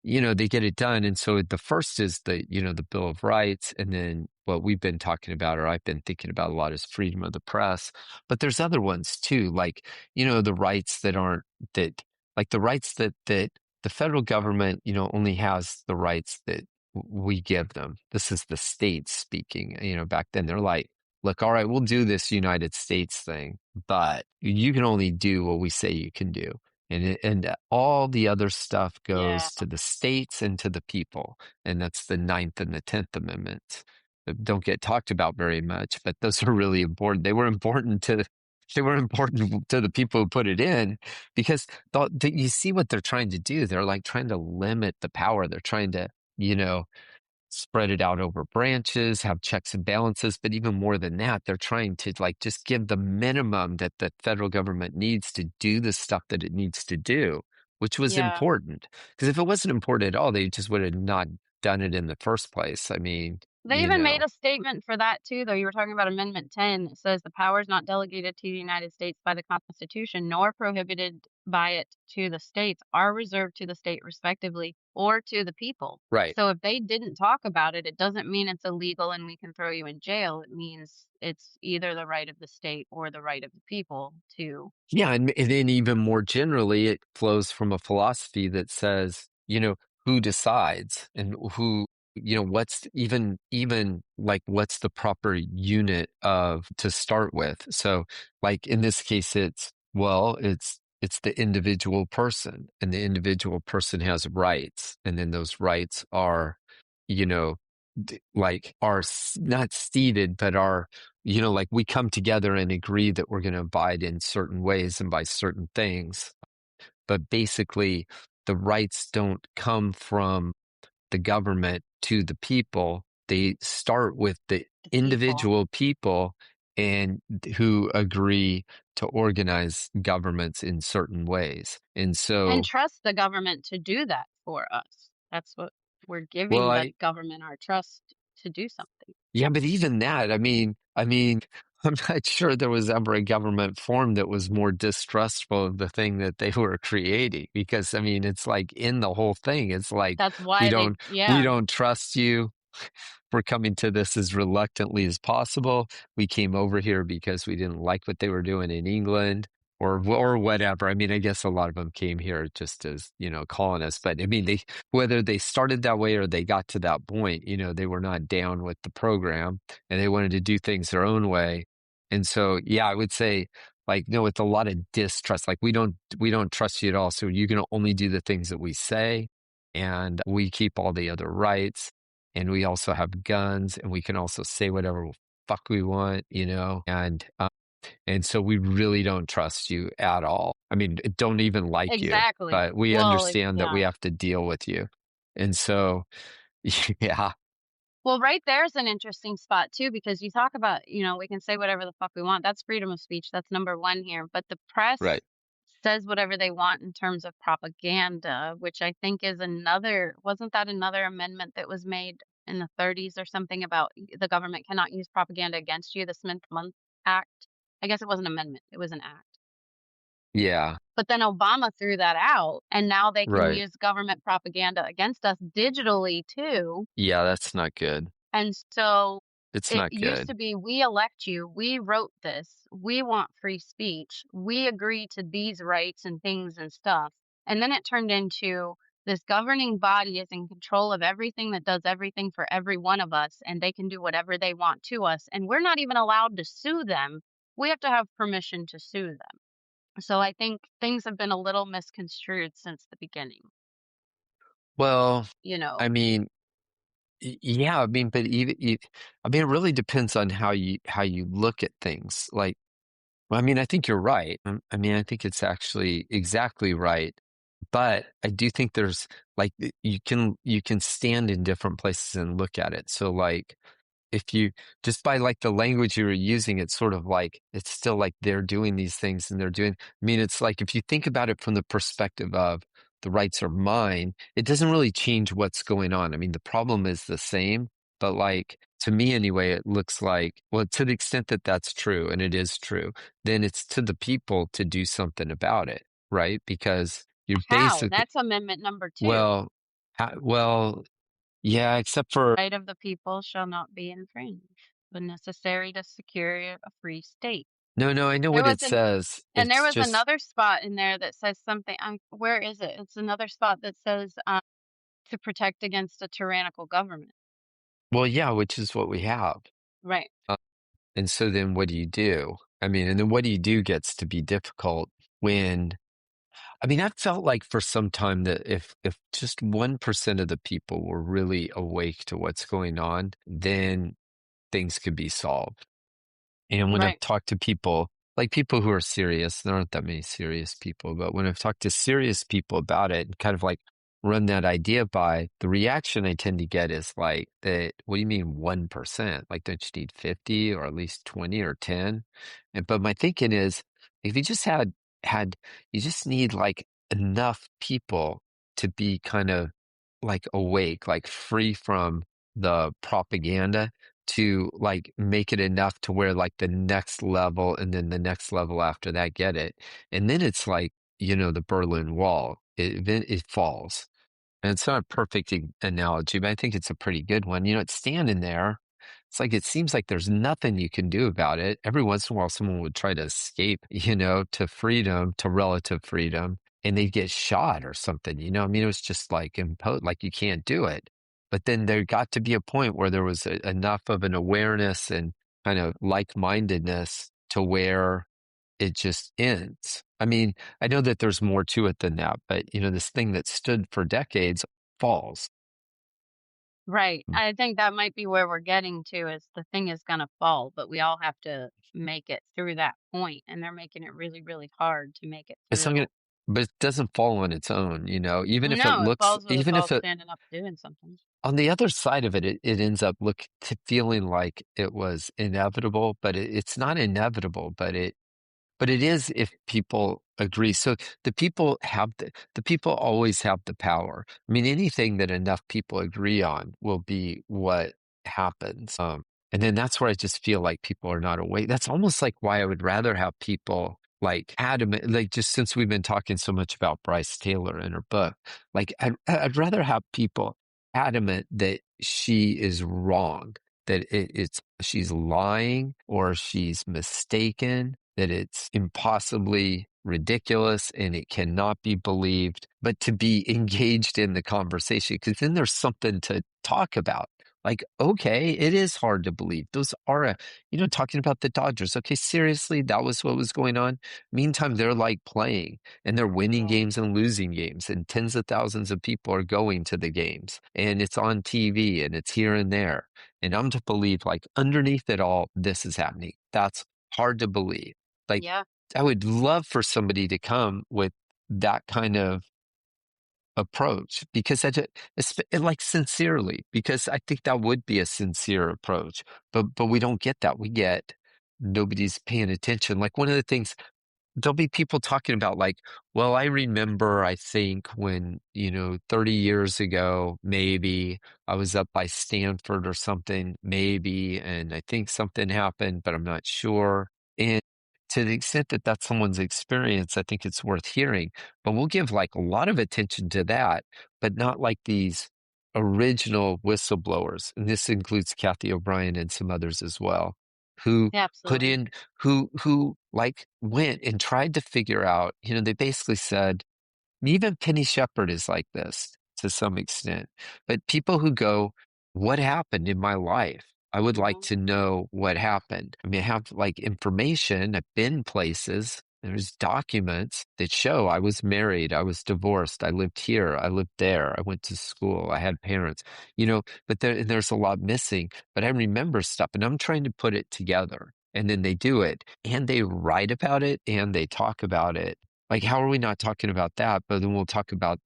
they get it done. And so the first is the Bill of Rights. And then what we've been talking about, or I've been thinking about a lot, is freedom of the press. But there's other ones too, like, the rights that aren't that, like the rights that the federal government, only has the rights that we give them. This is the states speaking. Back then they're like, look, all right, we'll do this United States thing, but you can only do what we say you can do. And all the other stuff Yeah. goes to the states and to the people. And that's the Ninth and the 10th Amendments that don't get talked about very much, but those are really important. They were important to the people who put it in, because you see what they're trying to do. They're like trying to limit the power. They're trying to, you know, spread it out over branches, have checks and balances. But even more than that, they're trying to like just give the minimum that the federal government needs to do the stuff that it needs to do, which was Yeah. important. Because if it wasn't important at all, they just would have not done it in the first place. I mean, They even made a statement for that too, though. You were talking about Amendment 10. It says the powers not delegated to the United States by the Constitution, nor prohibited by it to the states, are reserved to the state respectively, or to the people. right. So if they didn't talk about it, it doesn't mean it's illegal and we can throw you in jail. It means it's either the right of the state or the right of the people to. Yeah, and then even more generally, it flows from a philosophy that says, who decides and who, what's even like what's the proper unit of to start with. So, like in this case, it's the individual person, and the individual person has rights, and then those rights are, you know, not seated, but are like we come together and agree that we're going to abide in certain ways and by certain things. But basically, the rights don't come from the government to the people. They start with the individual people and who agree to organize governments in certain ways. And And so, trust the government to do that for us. That's what we're well, giving the government our trust to do something. yeah, but even that, I mean, I'm not sure there was ever a government form that was more distrustful of the thing that they were creating. Because I mean, it's like in the whole thing, it's like That's we why don't we yeah. don't trust you. We're coming to this as reluctantly as possible. We came over here because we didn't like what they were doing in England or whatever. I mean, I guess a lot of them came here just as, colonists. But I mean, whether they started that way or they got to that point, they were not down with the program and they wanted to do things their own way. And so, yeah, I would say like, no, it's a lot of distrust. Like we don't trust you at all. So you're going to only do the things that we say and we keep all the other rights. And we also have guns, and we can also say whatever fuck we want, and so we really don't trust you at all. I mean, don't even like you, Exactly. but we Well, understand that we yeah. have to deal with you. And so, yeah, Well, right there's an interesting spot too, because you talk about, we can say whatever the fuck we want. That's freedom of speech. That's number one here. But the press right. says whatever they want in terms of propaganda, which I think is wasn't that another amendment that was made in the 30s or something about the government cannot use propaganda against you, the Smith-Mundt Act? I guess it was an amendment. It was an act. Yeah, But then Obama threw that out, and now they can right. use government propaganda against us digitally too. Yeah, that's not good. And so It's it not used good. to be, we elect you, we wrote this, we want free speech, we agree to these rights and things and stuff. And then it turned into this governing body is in control of everything that does everything for every one of us, and they can do whatever they want to us. And we're not even allowed to sue them. We have to have permission to sue them. So I think things have been a little misconstrued since the beginning, Well, you know. I mean, yeah, I mean, but I mean, it really depends on how you look at things. Like, well, I mean, I think you're right. I mean, I think it's actually exactly right. But I do think there's like you can stand in different places and look at it. So like if you just by like the language you were using, it's sort of like it's still like they're doing these things and I mean, it's like if you think about it from the perspective of the rights are mine, it doesn't really change what's going on. I mean, the problem is the same, but like to me anyway, it looks like, well, to the extent that that's true, and it is true, then it's to the people to do something about it, right? Because you're How? basically, That's amendment number 2. well, well, yeah, except for, Right of the people shall not be infringed, but necessary to secure a free state. no, I know There what was it an says. and there It's was just, another spot in there that says something. Where is it? It's another spot that says to protect against a tyrannical government. well, yeah, which is what we have. Right. Uh, and so then what do you do? I mean, and then what do you do gets to be difficult when, I mean, I felt like for some time that if just 1% of the people were really awake to what's going on, then things could be solved. And when I've Right. talked to people, like people who are serious, there aren't that many serious people, but when I've talked to serious people about it, and kind of like run that idea by, the reaction I tend to get is like that. What do you mean 1%? Like, don't you need 50 or at least 20 or 10? But my thinking is, if you just you just need like enough people to be kind of like awake, like free from the propaganda, to like make it enough to where like the next level and then the next level after that get it. And then it's like, the Berlin Wall, it falls. And it's not a perfect analogy, but I think it's a pretty good one. It's standing there. It's like it seems like there's nothing you can do about it. Every once in a while, someone would try to escape, to freedom, to relative freedom, and they'd get shot or something. I mean, it was just like like you can't do it. But then there got to be a point where there was enough of an awareness and kind of like-mindedness to where it just ends. I mean, I know that there's more to it than that, but this thing that stood for decades falls. Right. I think that might be where we're getting to, is the thing is going to fall, but we all have to make it through that point, and they're making it really, really hard to make it It's not through. gonna, but it doesn't fall on its own, even if it No, it looks, falls with us even all if it, standing up doing something. on the other side of it, it ends up feeling like it was inevitable, but it's not inevitable, but it is if people agree. So the people always have the power. I mean, anything that enough people agree on will be what happens. And then that's where I just feel like people are not awake. That's almost like why I would rather have people like adamant, like just since we've been talking so much about Bryce Taylor and her book, like I'd rather have people adamant that she is wrong, that she's lying or she's mistaken, that it's impossibly ridiculous and it cannot be believed, but to be engaged in the conversation, because then there's something to talk about. Like, okay, it is hard to believe. Those are, talking about the Dodgers. Okay, seriously, that was what was going on. Meantime, they're like playing and they're winning Right. games and losing games, and tens of thousands of people are going to the games, and it's on TV and it's here and there. And I'm to believe, like, underneath it all, this is happening. That's hard to believe. Like, Yeah. I would love for somebody to come with that kind of approach, because like sincerely, because I think that would be a sincere approach. But we don't get that. We get nobody's paying attention. Like, one of the things, there'll be people talking about like, well, I remember, I think when, 30 years ago, maybe I was up by Stanford or something, maybe, and I think something happened, but I'm not sure. And to the extent that that's someone's experience, I think it's worth hearing. But we'll give like a lot of attention to that, but not like these original whistleblowers. And this includes Kathy O'Brien and some others as well, who Yeah, put absolutely. in, who like went and tried to figure out, they basically said, even Penny Shepherd is like this to some extent. But people who go, what happened in my life? I would like Hmm. to know what happened. I mean, I have like information. I've been places. There's documents that show I was married. I was divorced. I lived here. I lived there. I went to school. I had parents, but there's a lot missing. But I remember stuff, and I'm trying to put it together. And then they do it, and they write about it, and they talk about it. Like, how are we not talking about that? But then we'll talk about,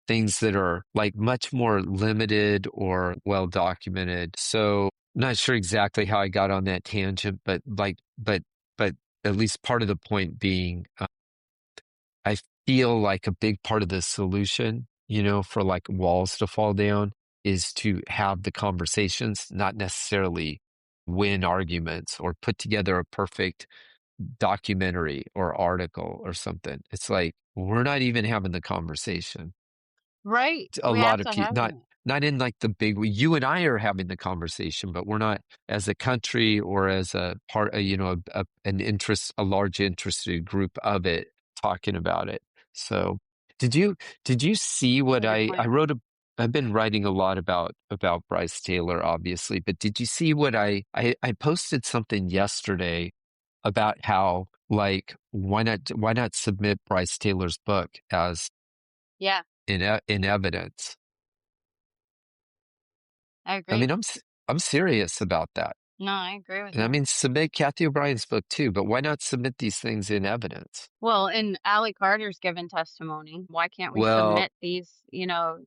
things that are like much more limited or well documented. So I'm not sure exactly how I got on that tangent, but but at least part of the point being, I feel like a big part of the solution, for like walls to fall down, is to have the conversations, not necessarily win arguments or put together a perfect documentary or article or something. It's like, we're not even having the conversation. Right. A We lot have of to people, have not it. not in like the big, you and I are having the conversation, but we're not, as a country or as a part, a large interested group of it, talking about it. So did you see what Really good I point. wrote I've been writing a lot about Bryce Taylor, obviously, but did you see what I posted something yesterday about how, like, why not submit Bryce Taylor's book as Yeah, in evidence? I I agree. mean, I'm serious about that. No, I agree with And I you. mean, submit Kathy O'Brien's book too, but why not submit these things in evidence? Well, and Allie Carter's given testimony. Why can't we Well, submit these,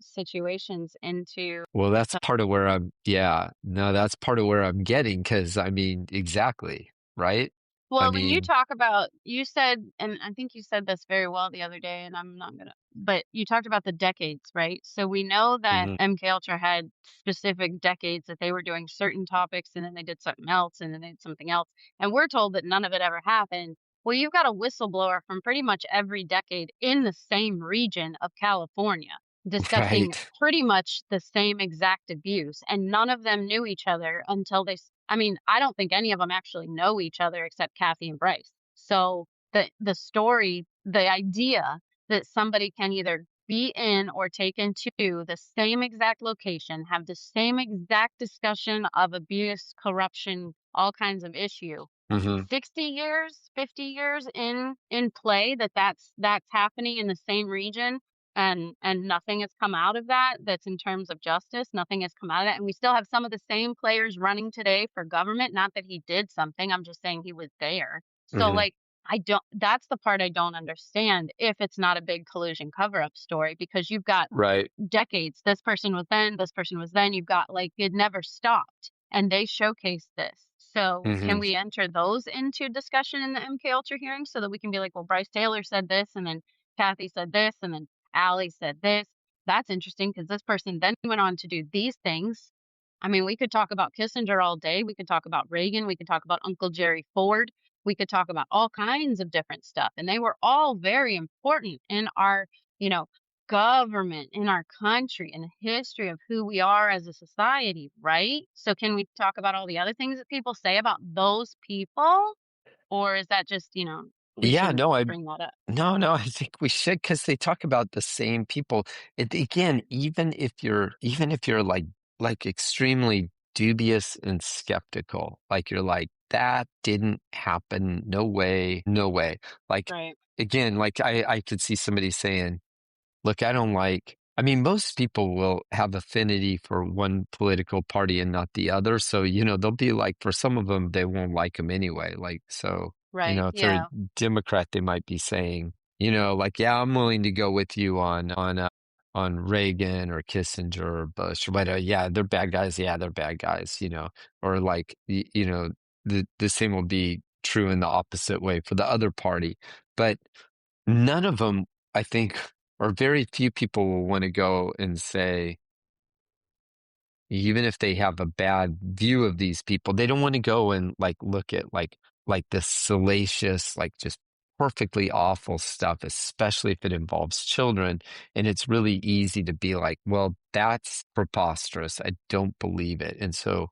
situations into well, that's the part of where yeah, no, that's part of where I'm getting, because I mean, exactly, right? I Well, when you mean, talk about you said, and I think you said this very well the other day, and I'm not gonna, but you talked about the decades, right? So we know that mhm, MK Ultra had specific decades that they were doing certain topics, and then they did something else, and then they did something else, and we're told that none of it ever happened. Well, you've got a whistleblower from pretty much every decade in the same region of California discussing right. pretty much the same exact abuse, and none of them knew each other until I mean, I don't think any of them actually know each other except Kathy and Bryce. So the story, the idea that somebody can either be in or taken to the same exact location, have the same exact discussion of abuse, corruption, all kinds of issue, Hmm. 60 years, 50 years in play, that's happening in the same region, and nothing has come out of that, that's in terms of justice, nothing has come out of that, and we still have some of the same players running today for government, not that he did something, I'm just saying he was there. So, Hmm. like, I don't that's the part I don't understand if it's not a big collusion cover up story, because you've got Right. decades. This person was then, this person was then. You've got, like, it never stopped, and they showcased this. So can Hmm. we enter those into discussion in the MK Ultra hearing so that we can be like, well, Bryce Taylor said this, and then Kathy said this, and then Allie said this. That's interesting because this person then went on to do these things. I mean, we could talk about Kissinger all day. We could talk about Reagan. We could talk about Uncle Jerry Ford. We could talk about all kinds of different stuff. And they were all very important in our, you know, government, in our country, in the history of who we are as a society, right? So can we talk about all the other things that people say about those people? Or is that just, we Yeah, shouldn't no, bring that up? no, I think we should, because they talk about the same people. Again, even if you're like extremely dubious and skeptical, like you're like, that didn't happen, no way, no way. Like, Right. again, like I could see somebody saying, look, I mean, most people will have affinity for one political party and not the other. So, they'll be like, for some of them, they won't like them anyway. Like, so, Right. if they're a Yeah. Democrat, they might be saying, like, yeah, I'm willing to go with you on Reagan or Kissinger or Bush or whatever. Yeah, they're bad guys. Yeah, they're bad guys, or like, the same will be true in the opposite way for the other party. But none of them, I think, or very few people will want to go and say, even if they have a bad view of these people, they don't want to go and like look at like this salacious, like just perfectly awful stuff, especially if it involves children. And it's really easy to be like, well, that's preposterous. I don't believe it. And so,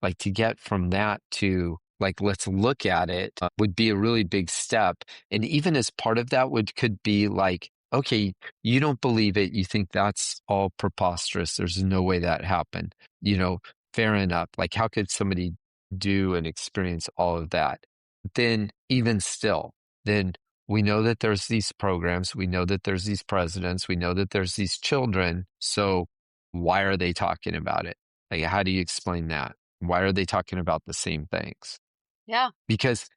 like, to get from that to like, let's look at it would be a really big step. And even as part of that could be like, okay, you don't believe it. You think that's all preposterous. There's no way that happened. You know, fair enough. Like, how could somebody do and experience all of that? Then, even still, then we know that there's these programs. We know that there's these presidents. We know that there's these children. So, why are they talking about it? Like, how do you explain that? Why are they talking about the same things? Yeah. Because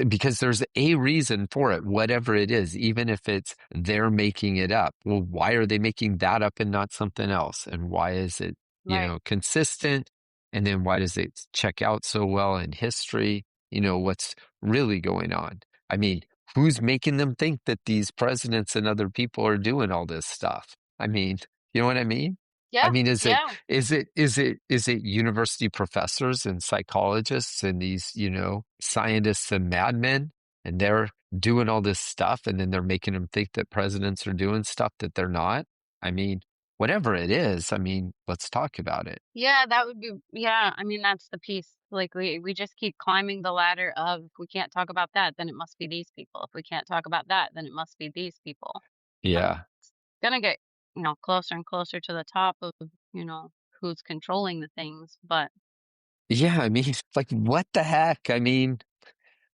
because there's a reason for it, whatever it is, even if it's they're making it up. Well, why are they making that up and not something else? And why is it, Right. consistent? And then why does it check out so well in history? What's really going on? I mean, who's making them think that these presidents and other people are doing all this stuff? I mean, you know what I mean? I Yeah. mean, Yeah. is it university professors and psychologists and these, scientists and madmen, and they're doing all this stuff, and then they're making them think that presidents are doing stuff that they're not? I mean, whatever it is, I mean, let's talk about it. Yeah, that would be, yeah, I mean, that's the piece. Like, we just keep climbing the ladder of, if we can't talk about that, then it must be these people. If we can't talk about that, then it must be these people. And Yeah. it's gonna get, closer and closer to the top of, you know, who's controlling the things. But Yeah, I mean, like, what the heck? I mean,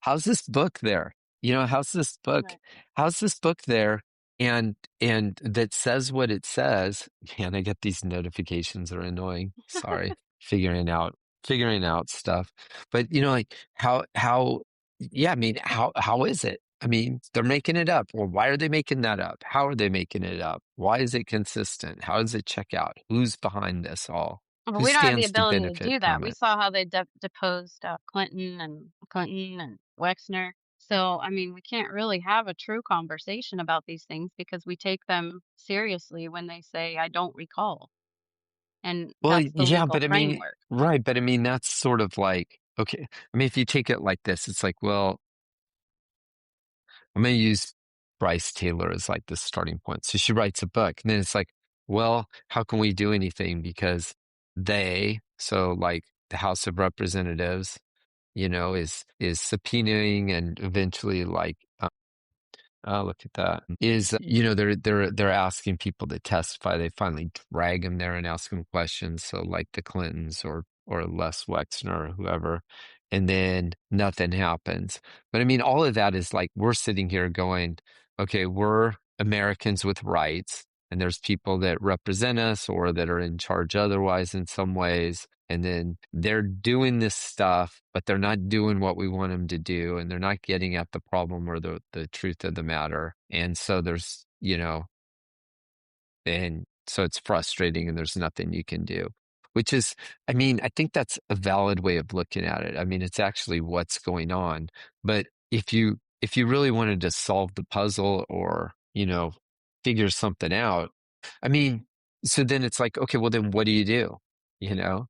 how's this book there? right. How's this book there? And that says what it says. Man, I get these notifications are annoying. Sorry, figuring out figuring out stuff. But like yeah, I mean, how is it? I mean, they're making it up. Well, why are they making that up? How are they making it up? Why is it consistent? How does it check out? Who's behind this all? But Who we don't have the stands to ability to benefit do that. from We it? saw how they deposed Clinton and Wexner. So, I mean, we can't really have a true conversation about these things because we take them seriously when they say, I don't recall. And Well, that's the yeah, legal but I mean, framework. right. But I mean, that's sort of like, okay. I mean, if you take it like this, it's like, well, I'm going to use Bryce Taylor as like the starting point. So she writes a book, and then it's like, well, how can we do anything? Because so like the House of Representatives, is subpoenaing and eventually like, oh, look at that. They're asking people to testify. They finally drag them there and ask them questions. So like the Clintons or Les Wexner or whoever, and then nothing happens. But I mean, all of that is like we're sitting here going, okay, we're Americans with rights, and there's people that represent us or that are in charge otherwise in some ways. And then they're doing this stuff, but they're not doing what we want them to do. And they're not getting at the problem or the truth of the matter. And so and so it's frustrating and there's nothing you can do, which is, I mean, I think that's a valid way of looking at it. I mean, it's actually what's going on. But if you really wanted to solve the puzzle or, figure something out, I mean, so then it's like, okay, well, then what do you do? You know?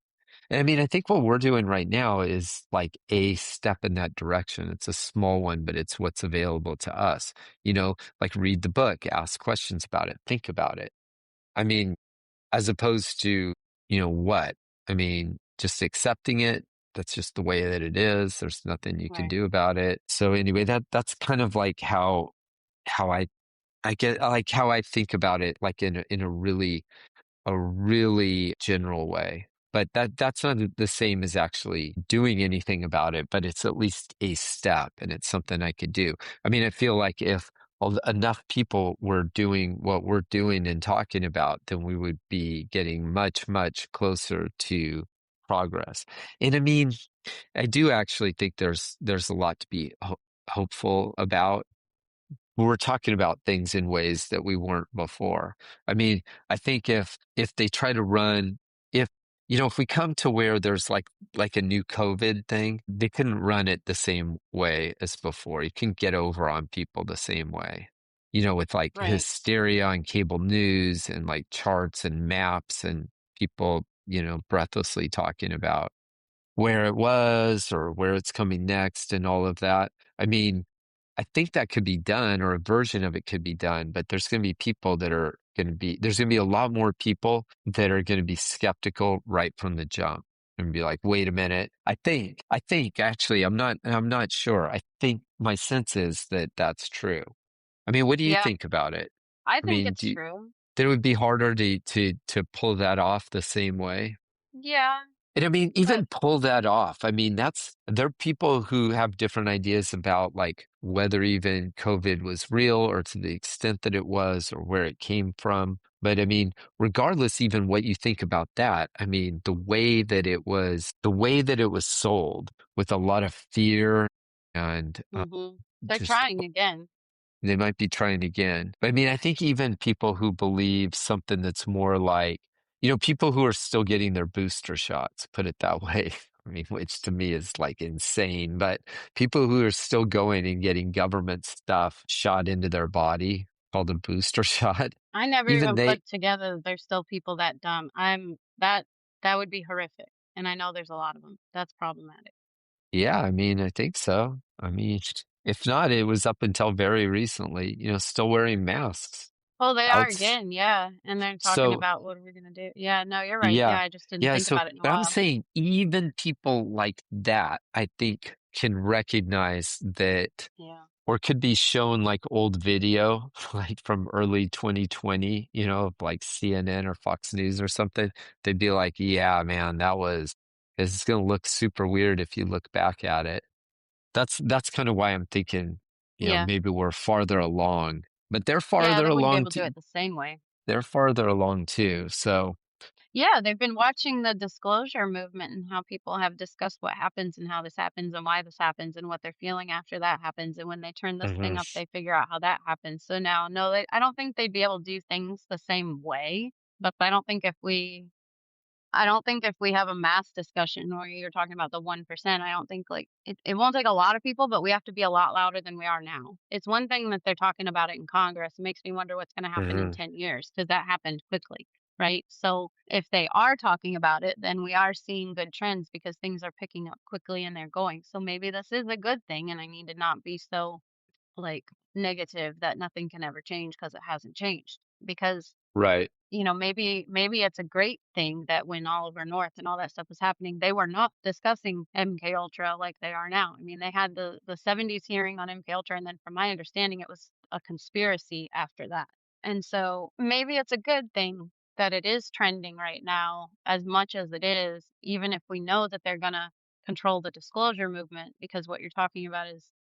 And I mean, I think what we're doing right now is like a step in that direction. It's a small one, but it's what's available to us. Like read the book, ask questions about it, think about it. I mean, as opposed to, what? I mean, just accepting it. That's just the way that it is. There's nothing you can Right. do about it. So anyway, that's kind of like how I get like how I think about it, like in a really general way. But that's not the same as actually doing anything about it, but it's at least a step and it's something I could do. I mean, I feel like if enough people were doing what we're doing and talking about, then we would be getting much, much closer to progress. And I mean, I do actually think there's a lot to be hopeful about. We're talking about things in ways that we weren't before. I mean, I think if they try to run, if we come to where there's like a new COVID thing, they couldn't run it the same way as before. You can get over on people the same way. With like Right. hysteria on cable news and like charts and maps and people, breathlessly talking about where it was or where it's coming next and all of that. I mean, I think that could be done or a version of it could be done, but there's going to be people that are there's going to be a lot more people that are going to be skeptical right from the jump and be like, wait a minute. I think actually, I'm not sure. I think my sense is that that's true. I mean, what do you Yeah. think about it? I I think mean, it's true. that it would be harder to pull that off the same way? Yeah. And I mean, But even pull that off. I mean, there are people who have different ideas about like whether even COVID was real or to the extent that it was or where it came from. But I mean, regardless, even what you think about that, I mean, the way that it was sold with a lot of fear and they're just trying again. they might be trying again. But I mean, I think even people who believe something that's more like, people who are still getting their booster shots, put it that way. I mean, which to me is like insane, but people who are still going and getting government stuff shot into their body called a booster shot, I never even even they, put together that there's still people that dumb. That would be horrific. And I know there's a lot of them. That's problematic. yeah, I mean, I think so. I mean, if not, it was up until very recently, still wearing masks. Well, they are Outs. again, yeah. And they're talking So about what are we gonna do? Yeah, no, you're right. Yeah, yeah. I just didn't Yeah. think So, about it in a but I'm while. saying even people like that, I think can recognize that Yeah. or could be shown like old video, like from early 2020, of like CNN or Fox News or something. They'd be like, yeah, man, it's going to look super weird if you look back at it. That's kind of why I'm thinking, Yeah. maybe we're farther along, but they're Yeah, farther they wouldn't be along able to do too. it the same way. They're farther along too. So, Yeah, they've been watching the disclosure movement and how people have discussed what happens and how this happens and why this happens and what they're feeling after that happens. And when they turn this thing Hmm. up, they figure out how that happens. So now, no, I don't think they'd be able to do things the same way. But I don't think if we have a mass discussion where you're talking about the 1%, I don't think like it won't take a lot of people, but we have to be a lot louder than we are now. It's one thing that they're talking about it in Congress. It makes me wonder what's going to happen in Hmm. 10 years because that happened quickly, right? So if they are talking about it, then we are seeing good trends because things are picking up quickly and they're going. So maybe this is a good thing and I need to not be so like negative that nothing can ever change because it hasn't changed. Because Right. maybe it's a great thing that when Oliver North and all that stuff was happening, they were not discussing MK Ultra like they are now. I mean, they had the 70s hearing on MK Ultra, and then from my understanding, it was a conspiracy after that. And so maybe it's a good thing that it is trending right now as much as it is, even if we know that they're gonna control the disclosure movement, because what you're talking about is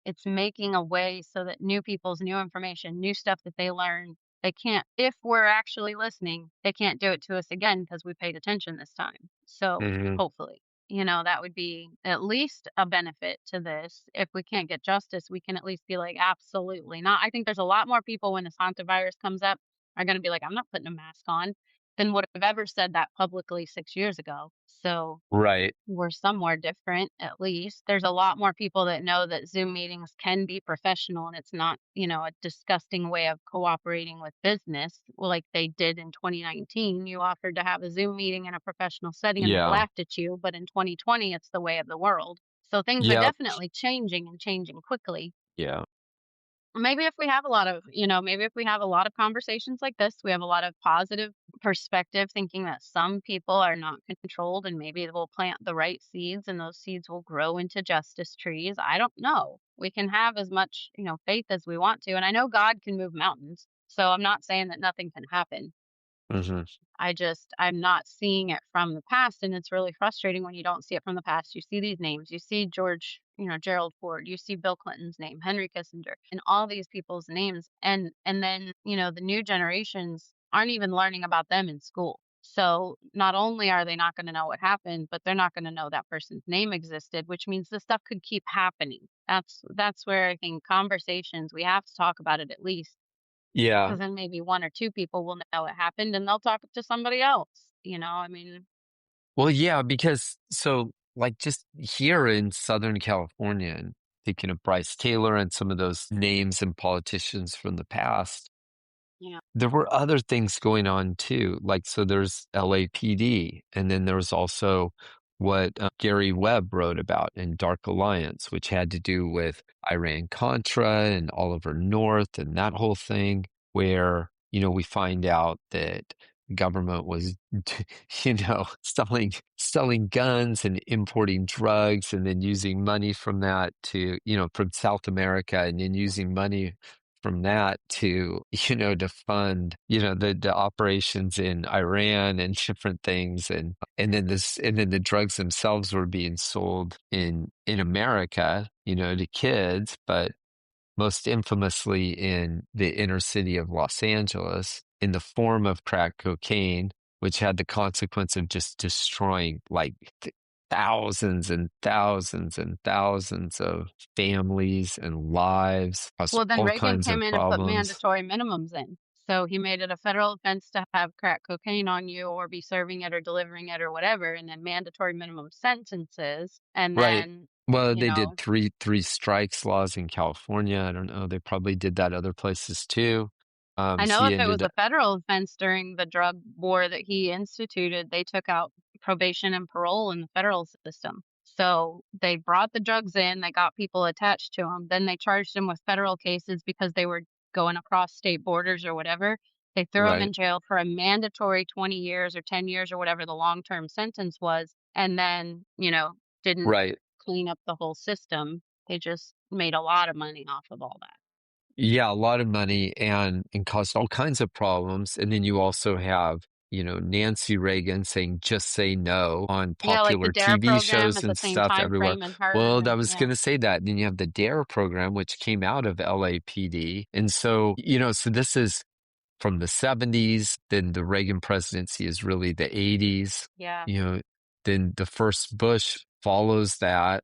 it's making a way so that new people's new information, new stuff that they learn, they can't, if we're actually listening, they can't do it to us again because we paid attention this time. So Hmm. hopefully, that would be at least a benefit to this. If we can't get justice, we can at least be like, absolutely not. I think there's a lot more people when this hantavirus comes up are going to be like, I'm not putting a mask on than would have ever said that publicly 6 years ago. So Right. we're somewhere different, at least. There's a lot more people that know that Zoom meetings can be professional and it's not, a disgusting way of cooperating with business like they did in 2019. You offered to have a Zoom meeting in a professional setting and they Yeah. laughed at you, but in 2020, it's the way of the world. So things are Yep. definitely changing and changing quickly. Yeah. Maybe if we have a lot of, maybe if we have a lot of conversations like this, we have a lot of positive perspective, thinking that some people are not controlled and maybe we'll plant the right seeds and those seeds will grow into justice trees. I don't know. We can have as much, faith as we want to. And I know God can move mountains. So I'm not saying that nothing can happen. Hmm. I'm not seeing it from the past. And it's really frustrating when you don't see it from the past. You see these names, you see George, Gerald Ford, you see Bill Clinton's name, Henry Kissinger, and all these people's names. And then, the new generations aren't even learning about them in school. So not only are they not going to know what happened, but they're not going to know that person's name existed, which means this stuff could keep happening. That's where I think conversations, we have to talk about it at least, Yeah. because then maybe one or two people will know it happened and they'll talk to somebody else, I mean, Well, yeah, because so like just here in Southern California, and thinking of Bryce Taylor and some of those names and politicians from the past, yeah. there were other things going on too. Like, so there's LAPD, and then there was also what Gary Webb wrote about in Dark Alliance, which had to do with Iran Contra and Oliver North and that whole thing, where, we find out that government was, selling guns and importing drugs and then using money from that to, from South America, and then using money from that to, to fund, the operations in Iran and different things. And then the drugs themselves were being sold in America, to kids, but most infamously in the inner city of Los Angeles in the form of crack cocaine, which had the consequence of just destroying like thousands and thousands and thousands of families and lives, caused Well, then all Reagan kinds came of in and put problems. mandatory minimums in. So he made it a federal offense to have crack cocaine on you or be serving it or delivering it or whatever, and then mandatory minimum sentences. And Right. then, Well, they did three strikes laws in California. I don't know. They probably did that other places too. I know He if it was ended a federal offense during the drug war that he instituted, they took out probation and parole in the federal system. So they brought the drugs in, they got people attached to them, then they charged them with federal cases because they were going across state borders or whatever. They threw them right, in jail for a mandatory 20 years or 10 years or whatever the long-term sentence was, and then, didn't right. clean up the whole system. They just made a lot of money off of all that. Yeah, a lot of money and caused all kinds of problems. And then you also have, Nancy Reagan saying just say no on Yeah, like the popular DARE TV program shows at the and same stuff time everywhere. frame in her, Well, I and was yeah. going to say that. Then you have the DARE program, which came out of LAPD. And so, so this is from the 70s. Then the Reagan presidency is really the 80s. Yeah. Then the first Bush follows that,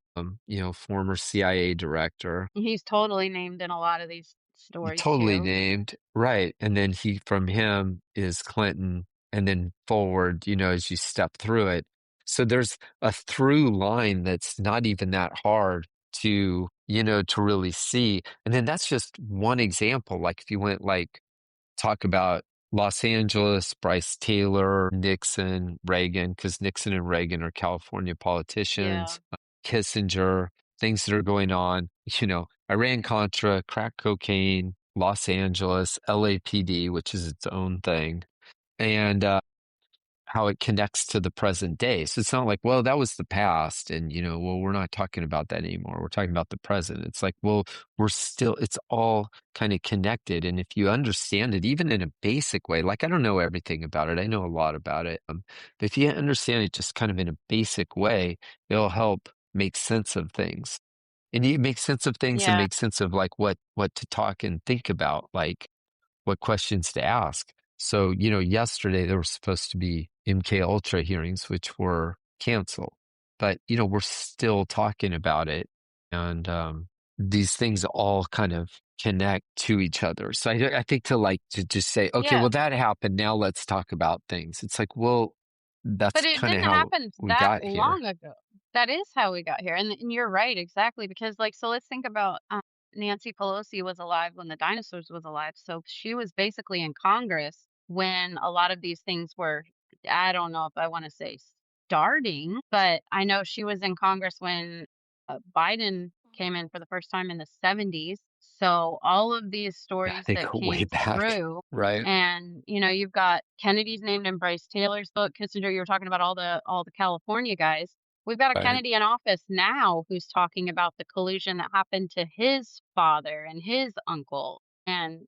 former CIA director. He's totally named in a lot of these stories Totally too. named. Right. And then from him is Clinton, and then forward, as you step through it. So there's a through line that's not even that hard to really see. And then that's just one example. Like if you went talk about Los Angeles, Bryce Taylor, Nixon, Reagan, because Nixon and Reagan are California Yeah. politicians, Kissinger, things that are going on, Iran-Contra, crack cocaine, Los Angeles, LAPD, which is its own thing, and how it connects to the present day. So it's not like, well, that was the past, and we're not talking about that anymore. We're talking about the present. It's like, well, it's all kind of connected. And if you understand it, even in a basic way, like I don't know everything about it, I know a lot about it. But if you understand it just kind of in a basic way, it'll help make sense of things. And you make sense of things and Yeah. make sense of like what to talk and think about, like what questions to ask. So, yesterday there were supposed to be MK Ultra hearings, which were canceled, but, we're still talking about it. And these things all kind of connect to each other. So I think to just say, okay, Yeah. well, that happened. Now let's talk about things. It's like, well, But that's it kind of didn't how happen we that got here. long ago. That is how we got here. And you're right, exactly. Because, like, so let's think about Nancy Pelosi was alive when the dinosaurs was alive. So she was basically in Congress when a lot of these things were, I don't know if I want to say starting, but I know she was in Congress when Biden came in for the first time in the 70s. So all of these Yeah, stories they that go way came back. through, Right. and you've got Kennedy's named in Bryce Taylor's book. Kissinger, you were talking about all the California guys. We've got a Right. Kennedy in office now who's talking about the collusion that happened to his father and his uncle, and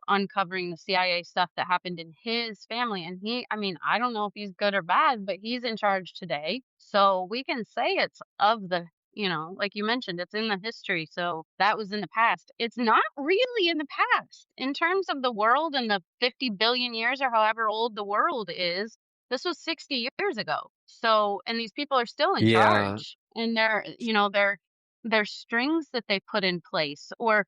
uncovering the CIA stuff that happened in his family. And I mean, I don't know if he's good or bad, but he's in charge today. So we can say it's of the, like you mentioned, it's in the history. So that was in the past. It's not really in the past in terms of the world and the 50 billion years or however old the world is. This was 60 years ago. So, and these people are still in Yeah. charge, and they're strings that they put in place, or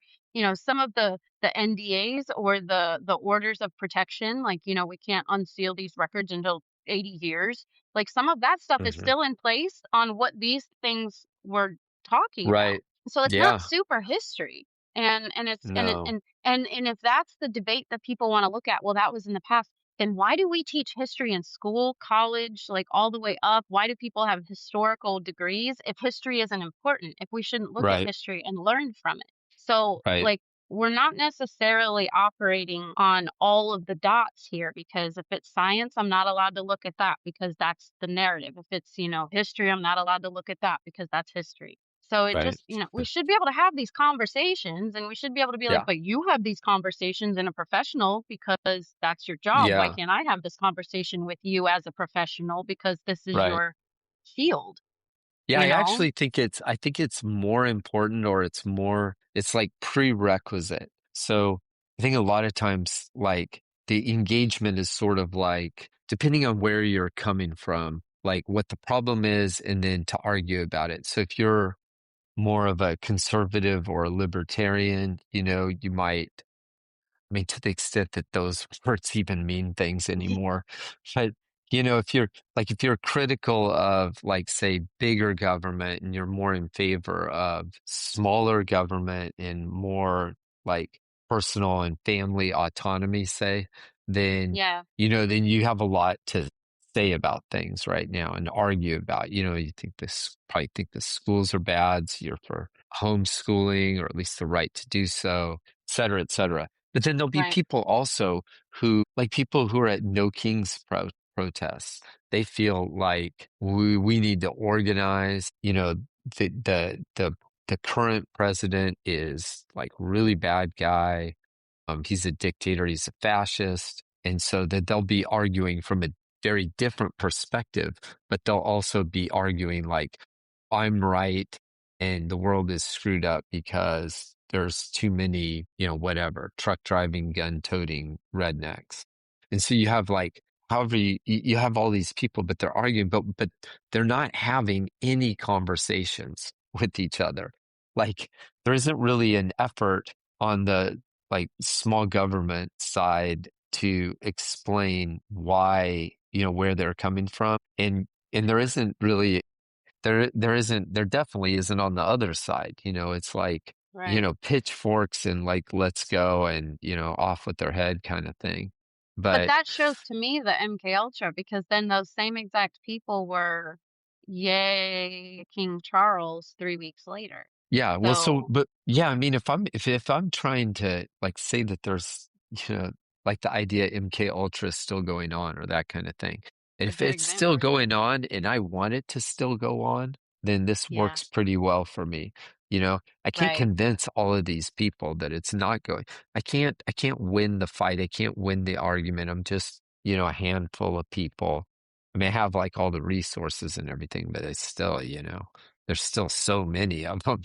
some of the NDAs or the orders of protection, like we can't unseal these records until 80 years. Like some of that stuff is Mhm. still in place on what these things were talking about. Right. So it's not Yeah. super history. And it's No. and if that's the debate that people want to look at, well, that was in the past. Then why do we teach history in school, college, like all the way up? Why do people have historical degrees if history isn't important? If we shouldn't look at Right. history and learn from it? So, Right. like, we're not necessarily operating on all of the dots here, because if it's science, I'm not allowed to look at that because that's the narrative. If it's, history, I'm not allowed to look at that because that's history. So it Right. just, we should be able to have these conversations, and we should be able to be like, Yeah. but you have these conversations in a professional because that's your job. Why Yeah. can't I have this conversation with you as a professional because this is Right. your field, Yeah, you I know? actually think it's more important, or it's like prerequisite. So I think a lot of times, like the engagement is sort of like, depending on where you're coming from, like what the problem is, and then to argue about it. So if you're more of a conservative or a libertarian, you might, I mean, to the extent that those words even mean things anymore. But, if you're critical of, like, say, bigger government, and you're more in favor of smaller government and more like personal and family autonomy, say, then, Yeah, then you have a lot to say about things right now and argue about. You probably think the schools are bad, so you're for homeschooling, or at least the right to do so, et cetera, et cetera. But then there'll be right, people also people who are at No King's protests. They feel like we need to organize. The the the the current president is like really bad guy. He's a dictator. He's a fascist, and so that they'll be arguing from a very different perspective. But they'll also be arguing like, I'm right and the world is screwed up because there's too many, whatever, truck driving, gun toting rednecks. And so you have like, however, you have all these people, but they're arguing, but they're not having any conversations with each other. Like there isn't really an effort on the like small government side to explain why, where they're coming from. And there isn't really there definitely isn't on the other side. It's like, Right. pitchforks and like, let's go and, off with their head kind of thing. But But that shows to me the MK Ultra because then those same exact people were yay King Charles 3 weeks later. yeah, well, So but yeah, I mean, if I'm trying to like say that there's, like the idea MK Ultra is still going on or that kind of thing. a If good it's still example, yeah. going on and I want it to still go on, then this Yeah, works pretty well for me. I can't right. convince all of these people that it's not going. I can't win the fight. I can't win the argument. I'm just, a handful of people. I mean, I have like all the resources and everything, but it's still, there's still so many of them.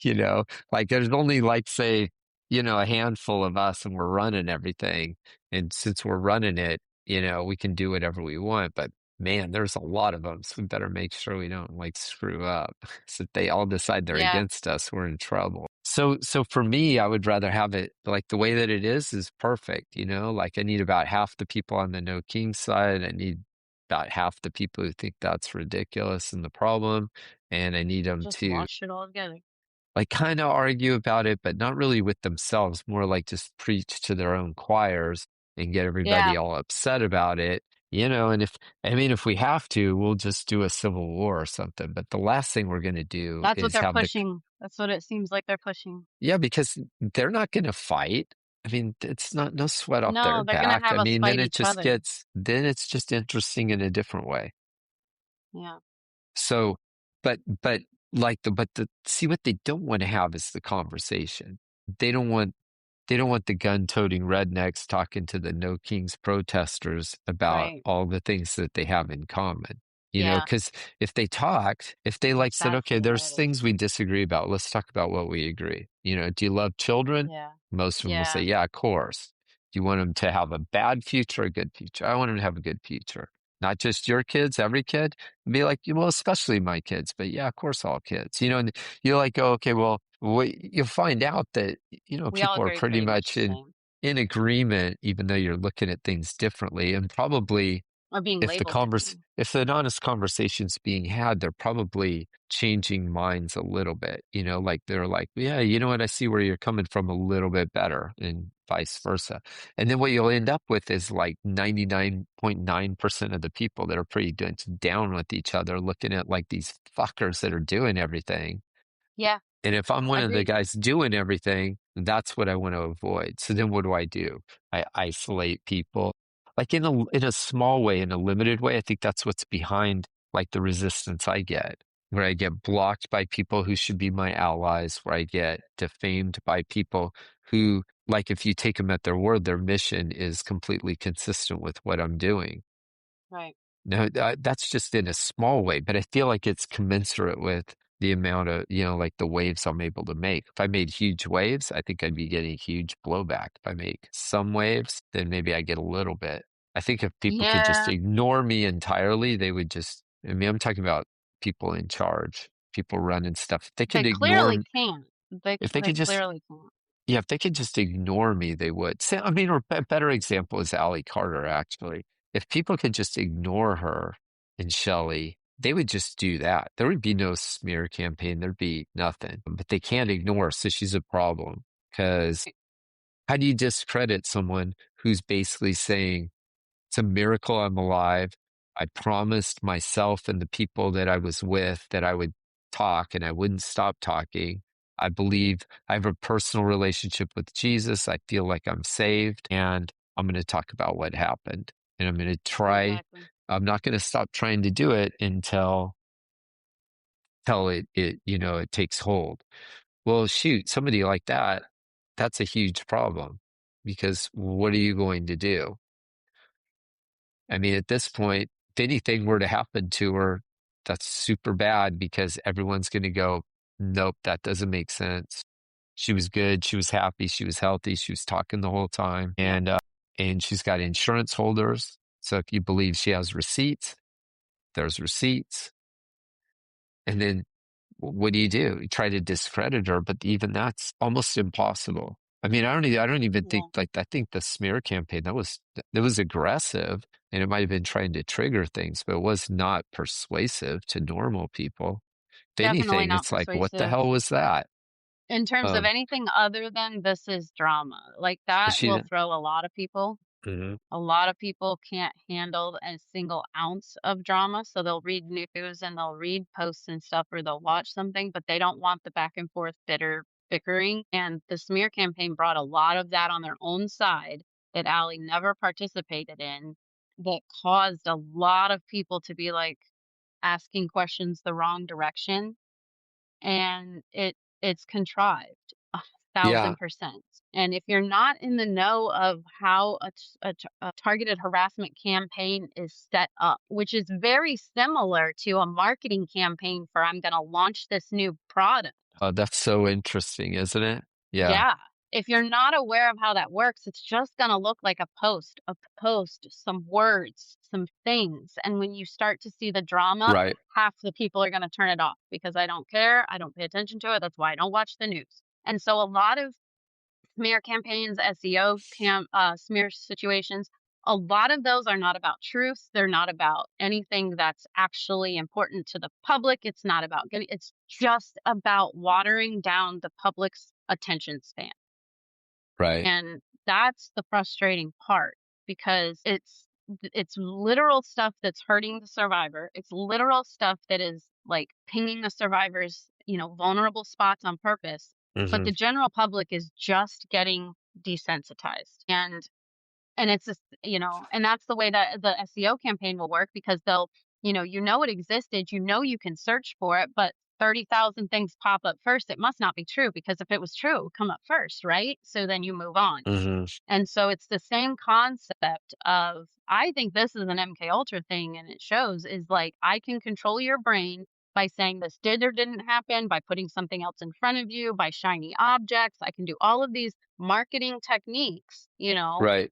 you know, like there's only like, say, a handful of us and we're running everything. And since we're running it, we can do whatever we want. But man, there's a lot of them. So we better make sure we don't like screw up. So if they all decide they're Yeah, against us, we're in trouble. So for me, I would rather have it like the way that it is perfect. Like I need about half the people on the no king side. I need about half the people who think that's ridiculous and the problem. And I need them just to wash it all together. like kind of argue about it, but not really with themselves, more like just preach to their own choirs and get Yeah, everybody all upset about it. And if we have to, we'll just do a civil war or something. But the last thing we're going to do that's what is they're have pushing. That's what it seems like they're pushing. yeah, because they're not going to fight. I mean, it's not no sweat off their No, they're gonna back. have I us mean, fight each other. then it's just interesting in a different way. Yeah, So, but see what they don't want to have is the conversation. They don't want They don't want the gun-toting rednecks talking to the No Kings protesters about right. all the things that they have in common. Yeah, Because if they like said, okay, exactly. there's There it is. things we disagree about. Let's talk about what we agree. Do you love children? Yeah, Most of them will say, yeah, yeah, of course. Do you want them to have a bad future or a good future? I want them to have a good future. Not just your kids, every kid. Be like, well, especially my kids, but yeah, of course, all kids. And you're like, oh, okay, well, you'll find out that we all people are agree pretty pretty much much the same. in agreement, even though you're looking at things differently. And probably Or being if labeled differently. if an honest conversation's being had, they're probably changing minds a little bit. Like they're like, yeah, you know what, I see where you're coming from a little bit better, and vice versa. And then what you'll end up with is like 99.9% of the people that are pretty down with each other, looking at like these fuckers that are doing everything. Yeah, And if I'm one of the agreed. guys doing everything, that's what I want to avoid. So then what do? I isolate people. Like in a small way, in a limited way, I think that's what's behind like the resistance I get, where I get blocked by people who should be my allies, where I get defamed by people who, like if you take them at their word, their mission is completely consistent with what I'm doing. Right. No, that's just in a small way, but I feel like it's commensurate with the amount of, like the waves I'm able to make. If I made huge waves, I think I'd be getting huge blowback. If I make some waves, then maybe I get a little bit. I think if people could just Yeah, ignore me entirely, they would just, I mean, I'm talking about people in charge, people running stuff. If they they could clearly can't. if they They could just clearly can't. yeah, if they could just ignore me, they would. I mean, or a better example is Allie Carter, actually. If people could just ignore her and Shelley, they would just do that. There would be no smear campaign. There'd be nothing. But they can't ignore her, so she's a problem. Because how do you discredit someone who's basically saying, it's a miracle I'm alive. I promised myself and the people that I was with that I would talk and I wouldn't stop talking. I believe I have a personal relationship with Jesus. I feel like I'm saved, and I'm going to talk about what happened. And I'm going to Exactly. I'm not going to stop trying to do it until it takes hold. Well, shoot, somebody like that, that's a huge problem, because what are you going to do? I mean, at this point, if anything were to happen to her, that's super bad, because everyone's going to go, nope, that doesn't make sense. She was good. She was happy. She was healthy. She was talking the whole time. Yeah. And she's got insurance holders. So if you believe she has receipts, there's receipts. And then what do? You try to discredit her, but even that's almost impossible. I mean, I don't even think Yeah. I think the smear campaign that was aggressive, and it might have been trying to trigger things, but it was not persuasive to normal people. If Definitely anything, not it's like, what the persuasive hell was that? in terms of Um, anything other than this is drama. Like is that she? will throw a lot of people. Mhm. A lot of people can't handle a single ounce of drama, so they'll read news and they'll read posts and stuff, or they'll watch something, but they don't want the back and forth bitter bickering. And the smear campaign brought a lot of that on their own side that Allie never participated in, that caused a lot of people to be like asking questions the wrong direction. And it's contrived Yeah. 1,000%. And if you're not in the know of how a targeted harassment campaign is set up, which is very similar to a marketing campaign for I'm going to launch this new product. That's so interesting, isn't it? Yeah. Yeah. If you're not aware of how that works, it's just going to look like a post, some words, some things. And when you start to see the drama, Right. half the people are going to turn it off because I don't care. I don't pay attention to it. That's why I don't watch the news. And so a lot of smear campaigns, smear situations, a lot of those are not about truth. They're not about anything that's actually important to the public. It's not about getting, it's just about watering down the public's attention span. Right. And that's the frustrating part because it's literal stuff that's hurting the survivor. It's literal stuff that is like pinging the survivor's, vulnerable spots on purpose. But Hmm. the general public is just getting desensitized. And it's just, and that's the way that the SEO campaign will work because they'll, it existed, you can search for it, but 30,000 things pop up first. It must not be true because if it was true, it would come up first, right? So then you move on. Hmm. And so it's the same concept of, I think this is an MK Ultra thing and it shows is like, I can control your brain by saying this did or didn't happen, by putting something else in front of you, by shiny objects. I can do all of these marketing techniques, Right.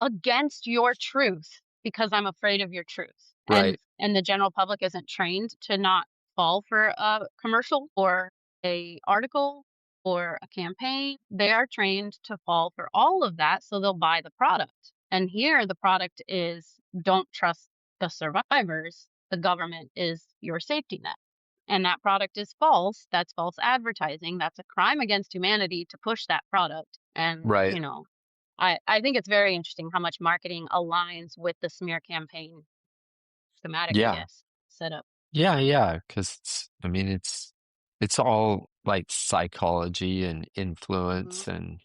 against your truth because I'm afraid of your truth. And Right. and the general public isn't trained to not fall for a commercial or a article or a campaign. They are trained to fall for all of that so they'll buy the product. And here the product is don't trust the survivors. The government is your safety net. And that product is false. That's false advertising. That's a crime against humanity to push that product. And, Right. I think it's very interesting how much marketing aligns with the smear campaign schematic, I Yeah. guess, setup. Yeah. Yeah. Because I mean, it's all like psychology and Hmm. influence and,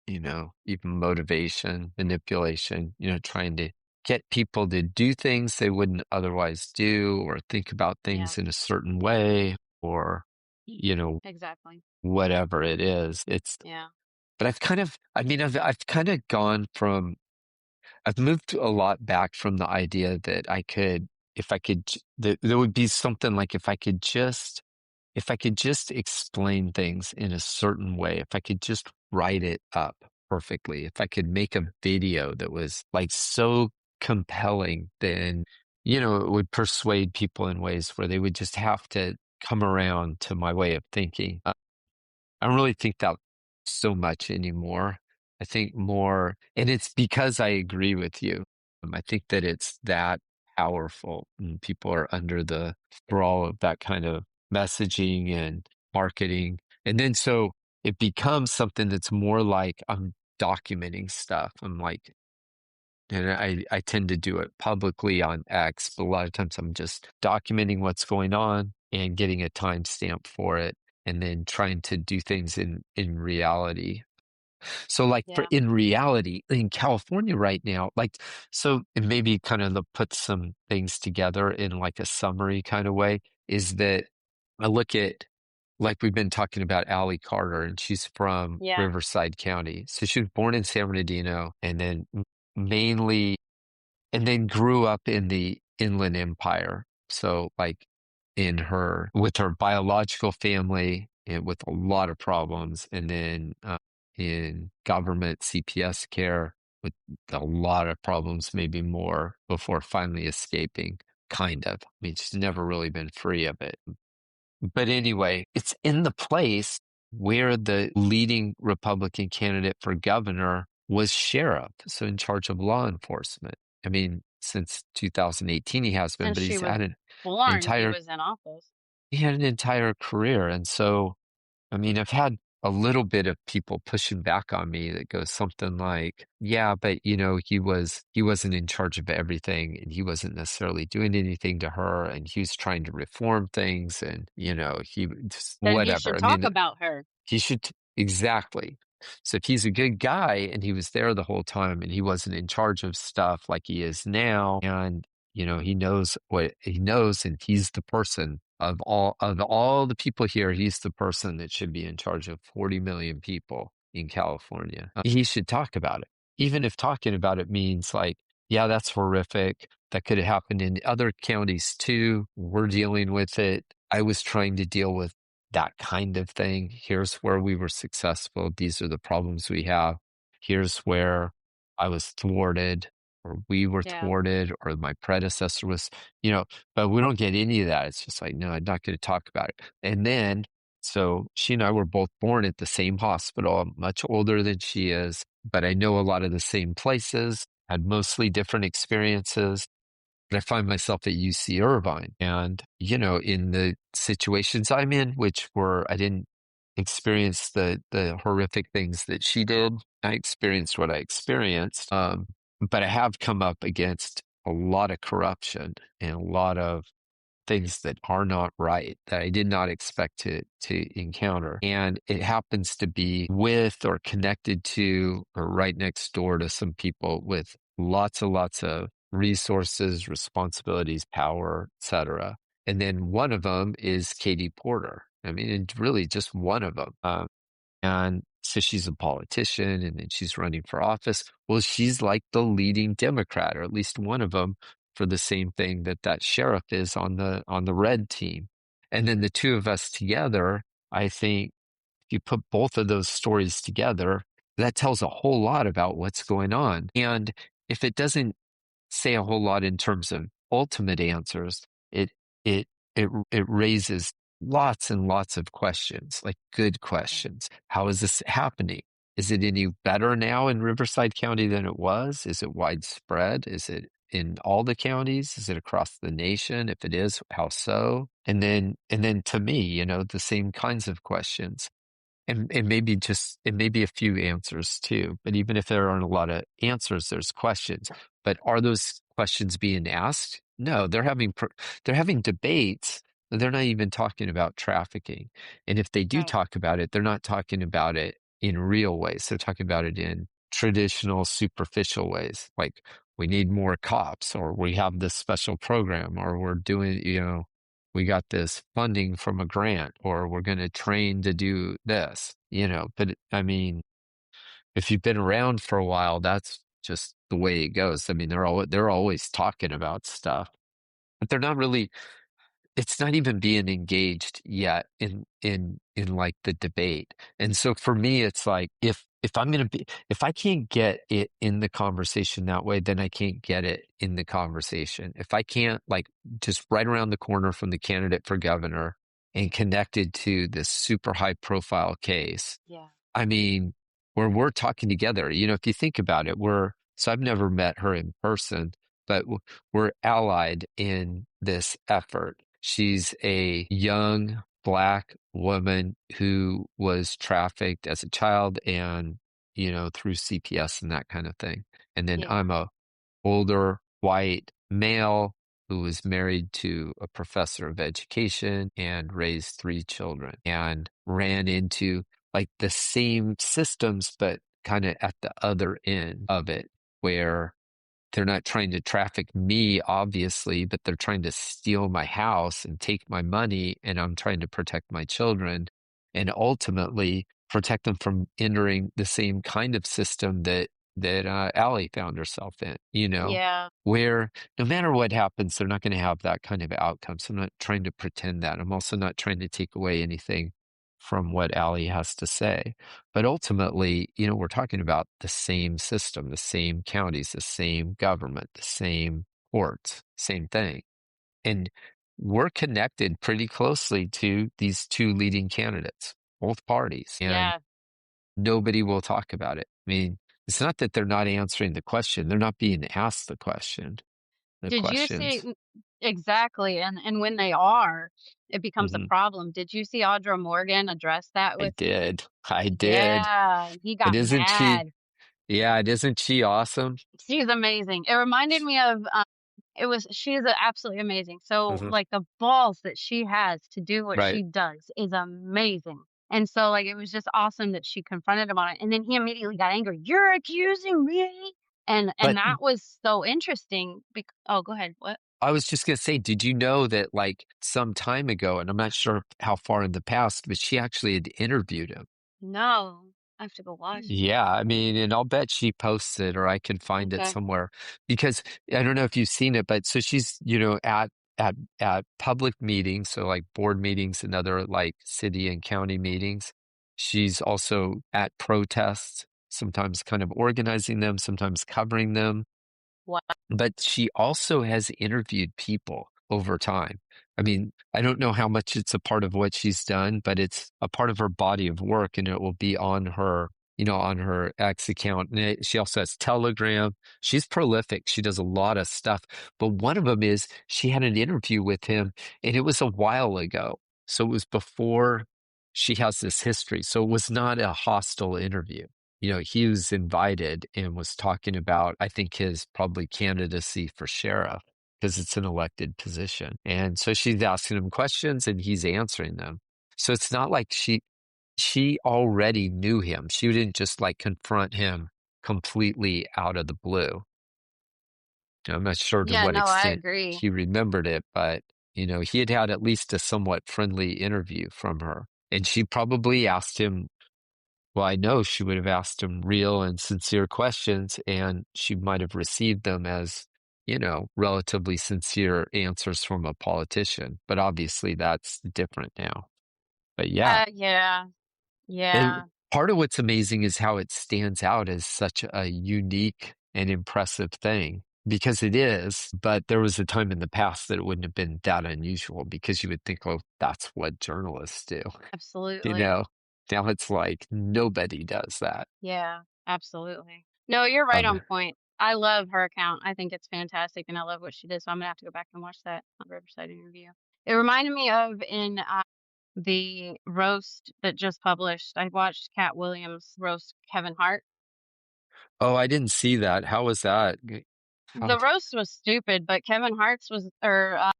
even motivation, manipulation, trying to get people to do things they wouldn't otherwise do or think about Yeah, things in a certain way or, you know, exactly. whatever it is. Yeah. But I've kind of I've moved a lot back from the idea that if I could, there would be something like if I could just explain things in a certain way, if I could just write it up perfectly, if I could make a video that was like so compelling, then, it would persuade people in ways where they would just have to come around to my way of thinking. I don't really think that so much anymore. I think more, and it's because I agree with you. I think that it's that powerful and people are under the thrall of that kind of messaging and marketing. And then so it becomes something that's more like I'm documenting stuff. And I tend to do it publicly on X, but a lot of times I'm just documenting what's going on and getting a timestamp for it and then trying to do things in reality. So like for Yeah. in reality in California right now, so and maybe kind of to put some things together in like a summary kind of way is that I look at like we've been talking about Allie Carter and she's from Yeah. Riverside County. So she was born in San Bernardino and then mainly and then grew up in the Inland Empire. So like with her biological family and with a lot of problems, and then in government CPS care with a lot of problems, maybe more, before finally escaping, kind of. I mean, she's never really been free of it. But anyway, it's in the place where the leading Republican candidate for governor was sheriff, so in charge of law enforcement. I mean, since 2018 he has been, Since but she he's was had an born, he entire was in office. he had an entire career. And so, I mean, I've had a little bit of people pushing back on me that goes something like, yeah, but he wasn't in charge of everything, and he wasn't necessarily doing anything to her, and he was trying to reform things, and he just Then he whatever. should I talk mean, about her. he should exactly. So if he's a good guy and he was there the whole time and he wasn't in charge of stuff like he is now, and he knows what he knows, and he's the person of all the people here, he's the person that should be in charge of 40 million people in California. He should talk about it, even if talking about it means like, yeah, that's horrific. That could have happened in other counties too. We're dealing with it. I was trying to deal with that kind of thing. Here's where we were successful. These are the problems we have. Here's where I was thwarted, or we were Yeah. thwarted, or my predecessor was, but we don't get any of that. It's just like, no, I'm not going to talk about it. And then, so she and I were both born at the same hospital. I'm much older than she is, but I know a lot of the same places, had mostly different experiences. But I find myself at UC Irvine, and, in the situations I'm in, which I didn't experience the horrific things that she did. I experienced what I experienced. But I have come up against a lot of corruption and a lot of things that are not right, that I did not expect to encounter. And it happens to be with or connected to or right next door to some people with lots and lots of resources, responsibilities, power, etc. And then one of them is Katie Porter. I mean, it's really just one of them. And so she's a politician, and then she's running for office. Well, she's like the leading Democrat, or at least one of them, for the same thing that sheriff is on the red team. And then the two of us together, I think if you put both of those stories together, that tells a whole lot about what's going on. And if it doesn't say a whole lot in terms of ultimate answers, it it it raises lots and lots of questions, like good questions. How is this happening? Is it any better now in Riverside County than it was? Is it widespread? Is it in all the counties? Is it across the nation? If it is, how so? And then to me, the same kinds of questions. And maybe a few answers too. But even if there aren't a lot of answers, there's questions. But are those questions being asked? No, they're having debates. They're not even talking about trafficking. And if they do talk about it, they're not talking about it in real ways. They're talking about it in traditional, superficial ways. Like, we need more cops, or we have this special program, or we're doing, we got this funding from a grant, or we're going to train to do this, but I mean, if you've been around for a while, that's just the way it goes. I mean, they're always talking about stuff, but they're not really, it's not even being engaged yet in like the debate. And so for me, it's like, if I can't get it in the conversation that way, then I can't get it in the conversation. If I can't, like, just right around the corner from the candidate for governor and connected to this super high profile case. Yeah. I mean, where we're talking together, if you think about it, so I've never met her in person, but we're allied in this effort. She's a young Black woman who was trafficked as a child, and, through CPS and that kind of thing. And then I'm a older white male who was married to a professor of education and raised 3 children, and ran into like the same systems, but kind of at the other end of it, where they're not trying to traffic me, obviously, but they're trying to steal my house and take my money, and I'm trying to protect my children and ultimately protect them from entering the same kind of system that Allie found herself in, Yeah. where no matter what happens, they're not going to have that kind of outcome. So I'm not trying to pretend that. I'm also not trying to take away anything from what Allie has to say. But ultimately, we're talking about the same system, the same counties, the same government, the same courts, same thing. And we're connected pretty closely to these two leading candidates, both parties, and Yeah. nobody will talk about it. I mean, it's not that they're not answering the question. They're not being asked the Did you see questions. exactly, and when they are, it becomes a Hmm. problem. Did you see Audra Morgan address that I with did. I did. Yeah, he And got isn't she, mad. yeah, and isn't she awesome? She's amazing. It reminded me of, she's absolutely amazing. So, Hmm. like, the balls that she has to do what Right. she does is amazing. And so, like, it was just awesome that she confronted him on it, and then he immediately got angry. "You're accusing me?" And But that was so interesting Oh, go ahead. What? I was just going to say, did you know that like some time ago, and I'm not sure how far in the past, but she actually had interviewed him? No. I have to go watch it. Yeah, I mean, and I'll bet she posts it or I can find it Okay. somewhere because I don't know if you've seen it, but so she's, at public meetings, so like board meetings and other like city and county meetings. She's also at protests, sometimes kind of organizing them, sometimes covering them. Wow. But she also has interviewed people over time. I mean, I don't know how much it's a part of what she's done, but it's a part of her body of work and it will be on her, on her X account. And she also has Telegram. She's prolific. She does a lot of stuff. But one of them is she had an interview with him and it was a while ago. So it was before she has this history. So it was not a hostile interview. He was invited and was talking about, I think, his probably candidacy for sheriff because it's an elected position. And so she's asking him questions and he's answering them. So it's not like she already knew him. She didn't just like confront him completely out of the blue. I'm not sure to Yeah, what no, I extent agree. he remembered it, but he had at least a somewhat friendly interview from her. And she probably asked him, well, I know she would have asked him real and sincere questions, and she might have received them as, relatively sincere answers from a politician. But obviously, that's different now. But yeah, Yeah, and yeah, part of what's amazing is how it stands out as such a unique and impressive thing. Because it is, but there was a time in the past that it wouldn't have been that unusual because you would think, oh, that's what journalists do. You absolutely. know, now it's like nobody does that. Yeah, absolutely. No, you're right on Um, point. I love her account. I think it's fantastic, and I love what she did. So I'm gonna have to go back and watch that Riverside interview. It reminded me of in the roast that just published. I watched Cat Williams roast Kevin Hart. oh, I didn't see that. How was that? The roast was stupid, but Kevin Hart's was, or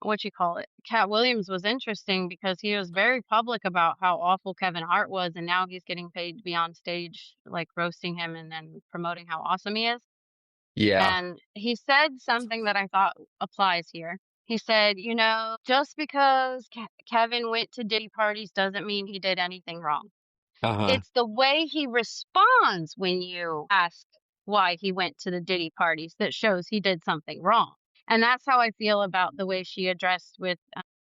what you call it, Cat Williams was interesting because he was very public about how awful Kevin Hart was, and now he's getting paid to be on stage, like roasting him and then promoting how awesome he is. Yeah. And he said something that I thought applies here. He said, just because Kevin went to Diddy parties doesn't mean he did anything wrong. Uh-huh. It's the way he responds when you ask why he went to the Diddy parties that shows he did something wrong. And that's how I feel about the way she addressed with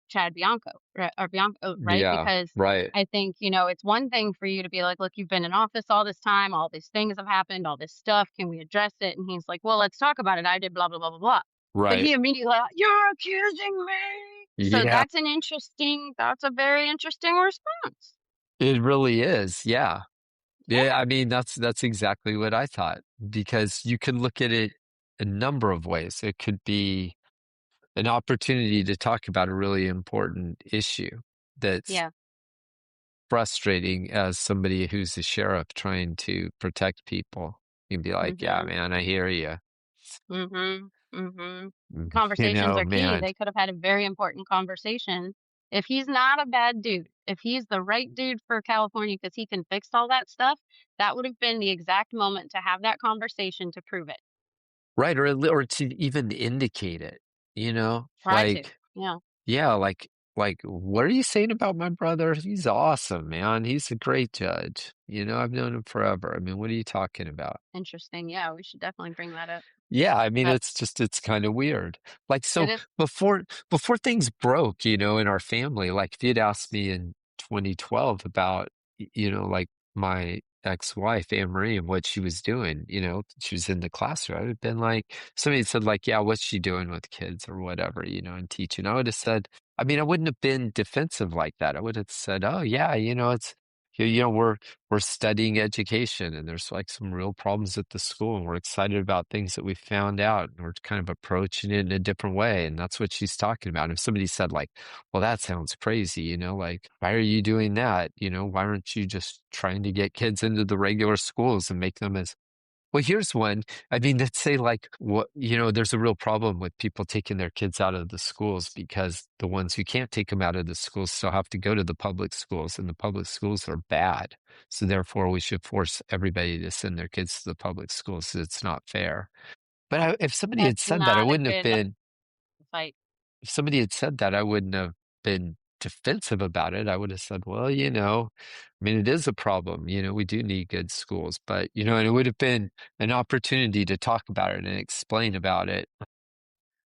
Chad Bianco, or Bianco, right? Yeah. Because Right. I think, it's one thing for you to be like, look, you've been in office all this time, all these things have happened, all this stuff. Can we address it? And he's like, well, let's talk about it. I did blah, blah, blah, blah, blah. But Right. he immediately, like, you're accusing me. So Yeah. that's a very interesting response. It really is. Yeah. Yeah. Yeah. I mean, that's exactly what I thought because you can look at it a number of ways. It could be an opportunity to talk about a really important issue that's Yeah. frustrating as somebody who's a sheriff trying to protect people. You'd be like, yeah, Mhm. man, I hear you. Mhm. Mhm. You Conversations know, are key. man. They could have had a very important conversation. If he's not a bad dude, if he's the right dude for California because he can fix all that stuff, that would have been the exact moment to have that conversation to prove it. Right. Or to even indicate it, Try to. like, Yeah. yeah, like like, what are you saying about my brother? He's awesome, man. He's a great judge. I've known him forever. I mean, what are you talking about? Interesting. Yeah, we should definitely bring that up. Yeah, I mean, But it's kind of weird. Like, it so is. before things broke, in our family, like if you'd asked me in 2012 about, like my ex-wife, Anne Marie, and what she was doing, she was in the classroom. I would have been like, somebody said like, yeah, what's she doing with kids or whatever, and teaching. I would have said, I mean, I wouldn't have been defensive like that. I would have said, oh yeah, it's, we're studying education and there's like some real problems at the school and we're excited about things that we found out and we're kind of approaching it in a different way. And that's what she's talking about. And if somebody said like, well, that sounds crazy, like, why are you doing that? Why aren't you just trying to get kids into the regular schools and make them as well, here's one. I mean, let's say like what, there's a real problem with people taking their kids out of the schools because the ones who can't take them out of the schools still have to go to the public schools and the public schools are bad. So therefore we should force everybody to send their kids to the public schools. It's not fair. But if somebody had That's said that, I not a wouldn't have good been fight. if somebody had said that, I wouldn't have been defensive about it. I would have said, well, I mean, it is a problem. We do need good schools, but, and it would have been an opportunity to talk about it and explain about it.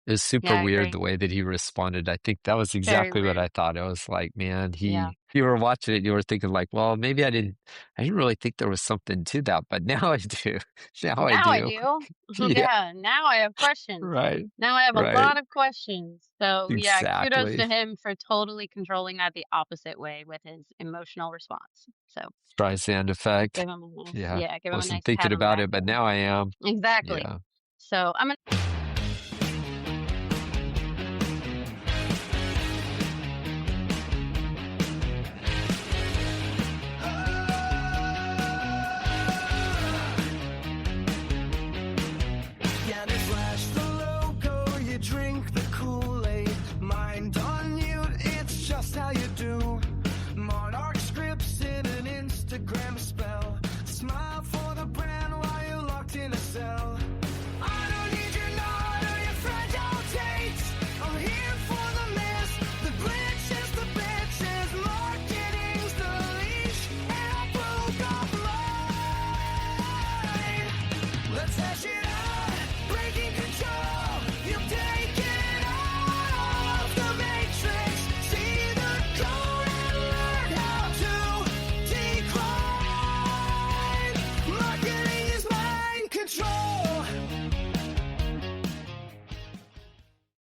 It was super Yeah, I weird the agree. way that he responded. I think that was Very exactly what rude. I thought. I was like, man, Yeah. you were watching it, you were thinking like, well, maybe I didn't really think there was something to that, but now I do. Now I Now I do. do. Yeah, Yeah, now I have questions. right, Now I have a right. lot of questions. So, yeah, kudos Exactly. to him for totally controlling that the opposite way with his emotional response. So, Streisand effect. give him a nice, Yeah. yeah, give him a Wasn't nice thinking pat on the about back it, but there. now I am. Exactly. Yeah. So, I'm gonna